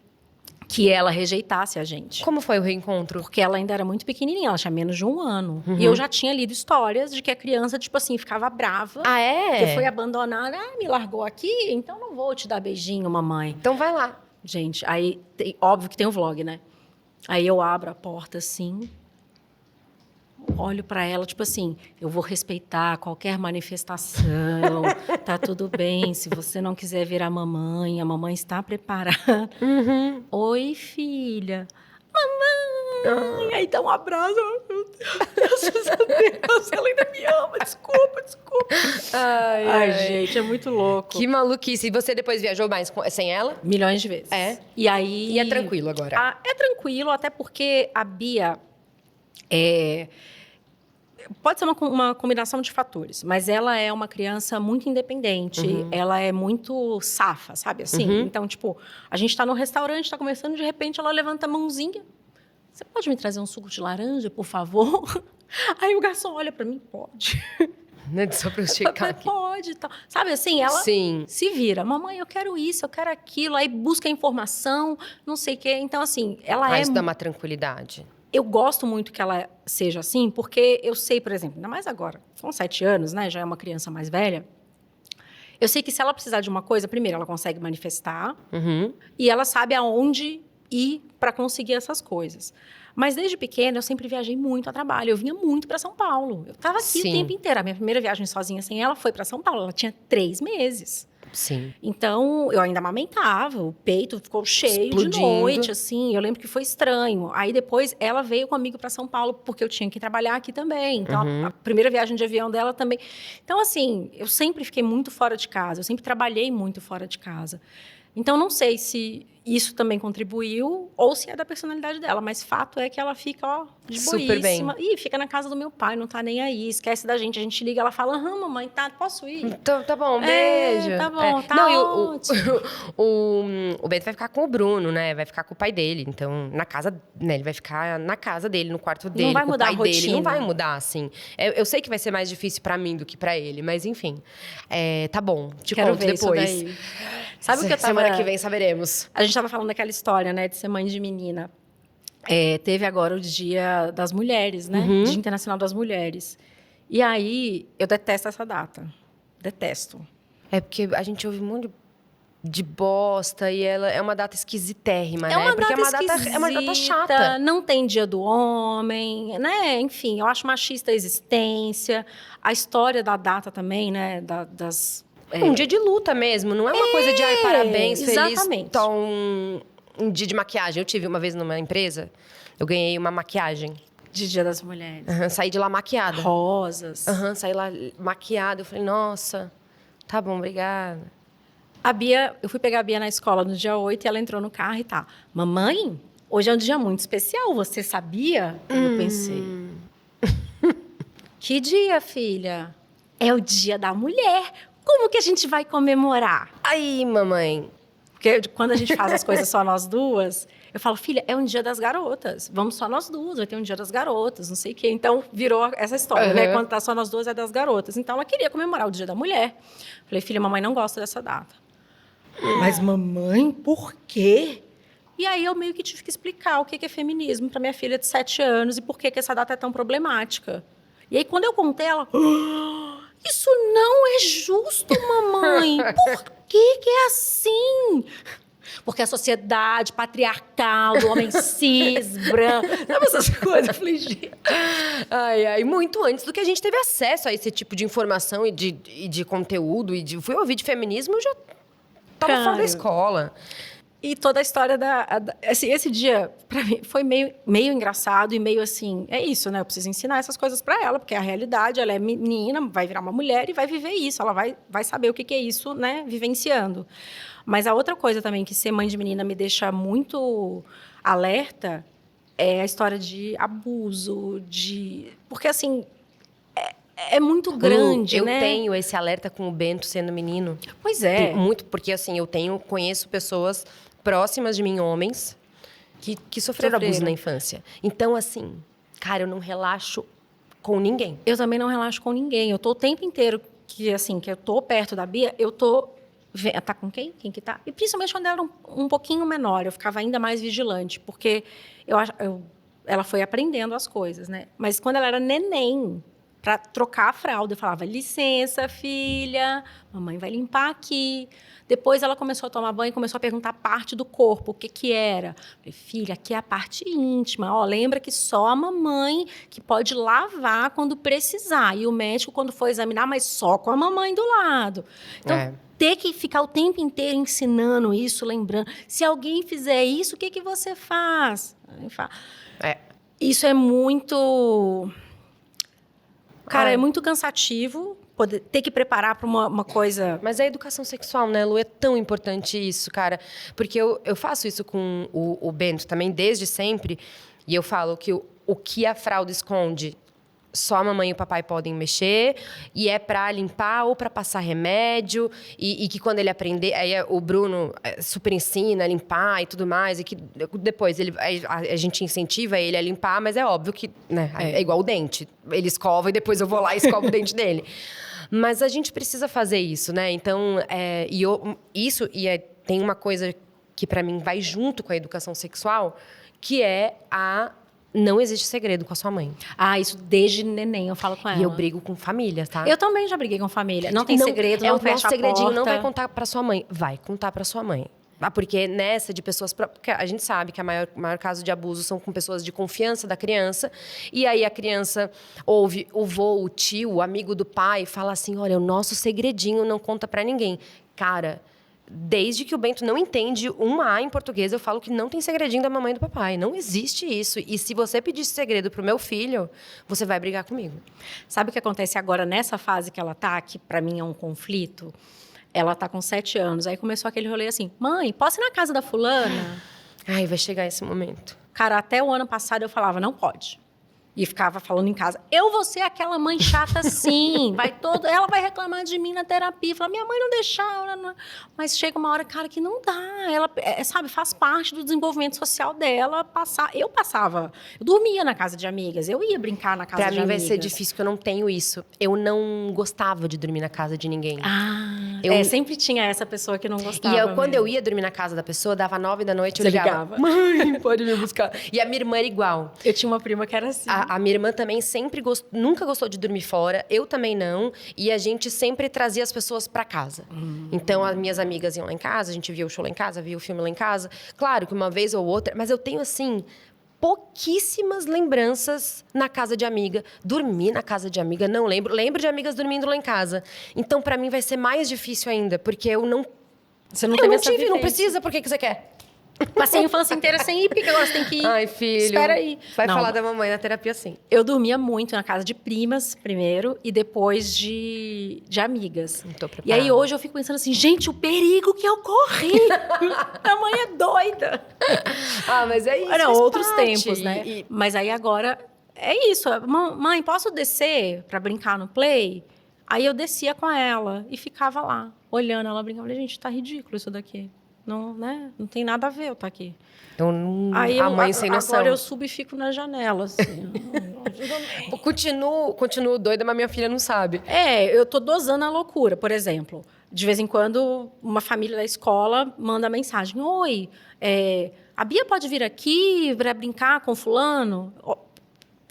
Que ela rejeitasse a gente. Como foi o reencontro? Porque ela ainda era muito pequenininha, ela tinha menos de 1 ano. E eu já tinha lido histórias de que a criança, tipo assim, ficava brava. Ah, é? Porque foi abandonada. Me largou aqui, então não vou te dar beijinho, mamãe. Então vai lá. Gente, aí, óbvio que tem o vlog, né? Aí eu abro a porta assim, olho pra ela, tipo assim, eu vou respeitar qualquer manifestação, tá tudo bem, se você não quiser ver a mamãe está preparada. Oi, filha. Mamãe! Aí dá um abraço. Meu Deus, Deus, ela ainda me ama, desculpa. Ai, gente, é muito louco. Que maluquice. E você depois viajou mais sem ela? Milhões de vezes. É? E aí... E é tranquilo agora? É tranquilo, até porque a Bia... Pode ser uma combinação de fatores, mas ela é uma criança muito independente, ela é muito safa, sabe assim? Então, tipo, a gente tá no restaurante, tá conversando, de repente ela levanta a mãozinha. Você pode me trazer um suco de laranja, por favor? Aí o garçom olha pra mim, pode. Só pra eu checar aqui. Pode, tal. Sabe assim, ela se vira. Mamãe, eu quero isso, eu quero aquilo. Aí busca informação, não sei o quê. Então, assim, ela Isso dá uma tranquilidade. Eu gosto muito que ela seja assim, porque eu sei, por exemplo, ainda mais agora, com 7 anos, né, já é uma criança mais velha, eu sei que se ela precisar de uma coisa, primeiro, ela consegue manifestar, e ela sabe aonde ir para conseguir essas coisas. Mas desde pequena eu sempre viajei muito a trabalho. Eu vinha muito para São Paulo. Eu estava aqui Sim. o tempo inteiro. A minha primeira viagem sozinha sem ela foi para São Paulo. Ela tinha 3 meses. Sim. Então, eu ainda amamentava, o peito ficou cheio Explodindo. de noite, assim. Eu lembro que foi estranho. Aí, depois, ela veio comigo para São Paulo, porque eu tinha que trabalhar aqui também. Então, a primeira viagem de avião dela também. Então, assim, eu sempre fiquei muito fora de casa. Eu sempre trabalhei muito fora de casa. Então, não sei se isso também contribuiu ou se é da personalidade dela. Mas fato é que ela fica, ó, de Super bem. boíssima. Ih, fica na casa do meu pai, não tá nem aí. Esquece da gente. A gente liga, ela fala, mamãe, posso ir? Então, tá bom, beijo. Tá bom, tá Não, e ótimo. o Bento vai ficar com o Bruno, né? Vai ficar com o pai dele. Então, na casa, né? Ele vai ficar na casa dele, no quarto dele, vai com o mudar pai a rotina. dele. Não vai mudar, assim. Eu sei que vai ser mais difícil pra mim do que pra ele, mas enfim. Tá bom, te Quero conto ver depois. isso daí. Sabe o que eu tava... Semana que vem saberemos. A gente tava falando daquela história, né, de ser mãe de menina. Teve agora o Dia das Mulheres, né? Dia Internacional das Mulheres. E aí, eu detesto essa data. Detesto. É porque a gente ouve muito de bosta e ela é uma data esquisitérrima, né? Porque é uma data chata. Não tem Dia do Homem, né? Enfim, eu acho machista a existência. A história da data também, né? Das... Um dia de luta mesmo, não é uma coisa de, ai, parabéns, exatamente. feliz, tá um dia de maquiagem. Eu tive uma vez numa empresa, eu ganhei uma maquiagem. De Dia das Mulheres. Saí de lá maquiada. Rosas. Saí lá maquiada. Eu falei, nossa, tá bom, obrigada. A Bia, eu fui pegar a Bia na escola no dia 8 e ela entrou no carro e tá. Mamãe, hoje é um dia muito especial, você sabia? Eu pensei. Que dia, filha? É o Dia da Mulher. Como que a gente vai comemorar? Aí, mamãe. Porque quando a gente faz as coisas só nós duas, eu falo, filha, é um dia das garotas. Vamos só nós duas, vai ter um dia das garotas, não sei o quê. Então, virou essa história, né? Quando tá só nós duas, é das garotas. Então, ela queria comemorar o Dia da Mulher. Falei, filha, mamãe não gosta dessa data. Mas, mamãe, por quê? E aí, eu meio que tive que explicar o que é feminismo para minha filha de 7 anos e por que essa data é tão problemática. E aí, quando eu contei, ela... Isso não é justo, mamãe. Por que é assim? Porque a sociedade patriarcal, do homem cis, branco... Sabe essas coisas? Eu falei, gente... Ai, muito antes do que a gente teve acesso a esse tipo de informação e de conteúdo. Fui ouvir de feminismo, eu já tava fora da escola. E toda a história assim, esse dia, para mim, foi meio engraçado e meio assim... É isso, né? Eu preciso ensinar essas coisas para ela, porque é a realidade. Ela é menina, vai virar uma mulher e vai viver isso. Ela vai saber o que é isso, né? Vivenciando. Mas a outra coisa também que ser mãe de menina me deixa muito alerta é a história de abuso, porque, assim, é muito grande, eu né? Eu tenho esse alerta com o Bento sendo menino. Pois é. Muito, porque, assim, conheço pessoas próximas de mim, homens, que sofreram abuso na infância. Então, assim, cara, eu não relaxo com ninguém. Eu também não relaxo com ninguém. Eu tô o tempo inteiro que eu tô perto da Bia, eu tô... Tá com quem? Quem que tá? E principalmente quando ela era um pouquinho menor, eu ficava ainda mais vigilante, porque ela foi aprendendo as coisas, né? Mas quando ela era neném, para trocar a fralda, eu falava, licença, filha, mamãe vai limpar aqui. Depois ela começou a tomar banho e começou a perguntar a parte do corpo, o que era. Eu falei, filha, aqui é a parte íntima. Ó, lembra que só a mamãe que pode lavar quando precisar. E o médico, quando for examinar, mas só com a mamãe do lado. Então, ter que ficar o tempo inteiro ensinando isso, lembrando. Se alguém fizer isso, o que você faz? Isso é muito... Cara, é muito cansativo ter que preparar para uma coisa... Mas a educação sexual, né, Lu? É tão importante isso, cara. Porque eu faço isso com o Bento também, desde sempre. E eu falo que o que a fralda esconde, só a mamãe e o papai podem mexer. E é para limpar ou para passar remédio. E que quando ele aprender... Aí o Bruno super ensina a limpar e tudo mais. E que depois a gente incentiva ele a limpar. Mas é óbvio que, né, é igual o dente. Ele escova e depois eu vou lá e escovo o dente dele. Mas a gente precisa fazer isso, né? Então, tem uma coisa que, para mim, vai junto com a educação sexual, que é não existe segredo com a sua mãe. Isso desde neném, eu falo com ela. E eu brigo com família, tá? Eu também já briguei com família. Não tem segredo, não fecha a porta. Segredinho, não vai contar pra sua mãe. Vai contar pra sua mãe. Porque nessa de pessoas... Porque a gente sabe que o maior caso de abuso são com pessoas de confiança da criança. E aí a criança ouve o vô, o tio, o amigo do pai, fala assim, olha, o nosso segredinho não conta pra ninguém. Cara, desde que o Bento não entende uma A em português, eu falo que não tem segredinho da mamãe e do papai. Não existe isso. E se você pedir segredo pro meu filho, você vai brigar comigo. Sabe o que acontece agora nessa fase que ela tá, que pra mim é um conflito? Ela tá com 7 anos. Aí começou aquele rolê assim, mãe, posso ir na casa da fulana? Ai, vai chegar esse momento. Cara, até o ano passado eu falava, não pode. E ficava falando em casa, eu vou ser aquela mãe chata sim, ela vai reclamar de mim na terapia, fala, minha mãe não deixava, mas chega uma hora, cara, que não dá, ela, sabe, faz parte do desenvolvimento social dela, eu dormia na casa de amigas, eu ia brincar na casa de amigas. Pra mim vai ser difícil, porque eu não tenho isso, eu não gostava de dormir na casa de ninguém. Sempre tinha essa pessoa que não gostava. E quando eu ia dormir na casa da pessoa, dava 9 da noite, eu ligava. Mãe, pode me buscar. E a minha irmã era igual. Eu tinha uma prima que era assim. A minha irmã também nunca gostou de dormir fora, eu também não. E a gente sempre trazia as pessoas pra casa. Então, as minhas amigas iam lá em casa, a gente via o show lá em casa, via o filme lá em casa. Claro que uma vez ou outra, mas eu tenho, assim, pouquíssimas lembranças na casa de amiga. Dormir na casa de amiga, não lembro. Lembro de amigas dormindo lá em casa. Então, pra mim, vai ser mais difícil ainda, porque eu não... Você não teve essa tive, vivência. não precisa, por que você quer? Passei a infância inteira sem ir, porque agora você tem que ir. Ai, filho. Espera aí. Vai falar da mamãe na terapia, sim. Eu dormia muito na casa de primas, primeiro, e depois de amigas. Não tô preparada. E aí, hoje, eu fico pensando assim, gente, o perigo que eu corri. A mãe é doida. Mas é isso, Não, outros parte. tempos, né? Mas aí, agora, é isso. Mãe, posso descer pra brincar no play? Aí, eu descia com ela e ficava lá, olhando ela brincando. Eu falei, gente, tá ridículo isso daqui. Não, né? Não tem nada a ver eu estar aqui. Aí a mãe sem noção. Agora eu subo e fico na janela, assim. Continuo doida, mas minha filha não sabe. Eu tô dosando a loucura. Por exemplo, de vez em quando, uma família da escola manda mensagem. Oi, a Bia pode vir aqui para brincar com fulano?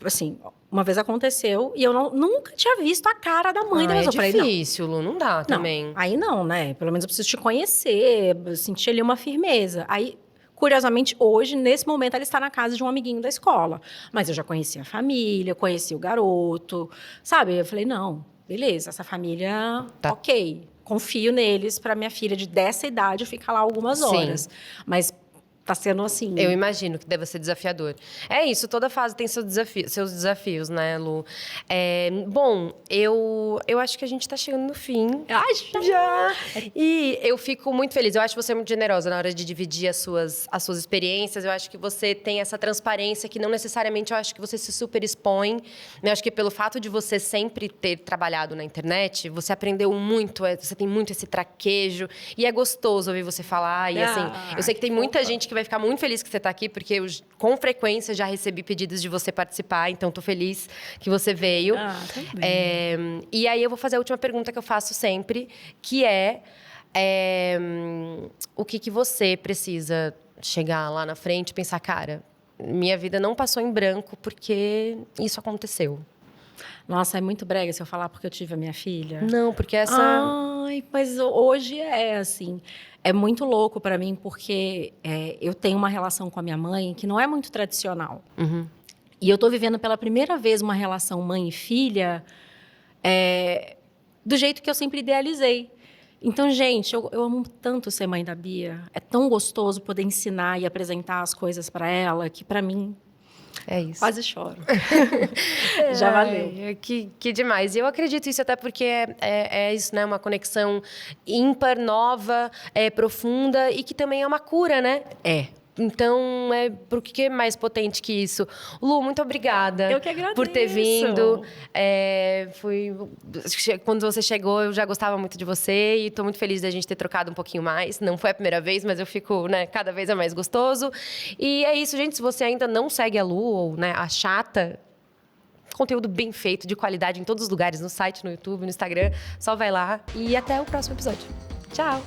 Assim, uma vez aconteceu e eu nunca tinha visto a cara da mãe da pessoa. É difícil, Lu, não dá também. Não, aí não, né? Pelo menos eu preciso te conhecer, sentir ali uma firmeza. Aí, curiosamente, hoje, nesse momento, ela está na casa de um amiguinho da escola. Mas eu já conhecia a família, conheci o garoto, sabe? Eu falei, não, beleza, essa família, ok. Confio neles para minha filha dessa idade ficar lá algumas horas. Mas tá sendo assim. Eu imagino que deve ser desafiador. É isso, toda fase tem seus desafios, né, Lu? Bom, eu acho que a gente tá chegando no fim. Já! E eu fico muito feliz. Eu acho você muito generosa na hora de dividir as suas experiências. Eu acho que você tem essa transparência que não necessariamente eu acho que você se super expõe. Eu acho que pelo fato de você sempre ter trabalhado na internet, você aprendeu muito, você tem muito esse traquejo. E é gostoso ouvir você falar. E assim, eu sei que tem muita gente que vai ficar muito feliz que você está aqui, porque eu, com frequência, já recebi pedidos de você participar, então estou feliz que você veio. E aí eu vou fazer a última pergunta que eu faço sempre, que o que você precisa chegar lá na frente e pensar, cara, minha vida não passou em branco porque isso aconteceu. Nossa, é muito brega se eu falar porque eu tive a minha filha. Não, porque essa... Ai, mas hoje é assim... É muito louco para mim, porque eu tenho uma relação com a minha mãe que não é muito tradicional. Uhum. E eu estou vivendo pela primeira vez uma relação mãe e filha do jeito que eu sempre idealizei. Então, gente, eu amo tanto ser mãe da Bia. É tão gostoso poder ensinar e apresentar as coisas para ela, que para mim... É isso. Quase choro. Já valeu. Que demais. E eu acredito isso até porque é isso, né? Uma conexão ímpar, nova, profunda e que também é uma cura, né? Então, por que mais potente que isso? Lu, muito obrigada. Eu que agradeço. Por ter vindo. Quando você chegou, eu já gostava muito de você e estou muito feliz da gente ter trocado um pouquinho mais. Não foi a primeira vez, mas eu fico, né, cada vez é mais gostoso. E é isso, gente. Se você ainda não segue a Lu, ou né, a Chata, conteúdo bem feito, de qualidade em todos os lugares, no site, no YouTube, no Instagram, só vai lá. E até o próximo episódio. Tchau!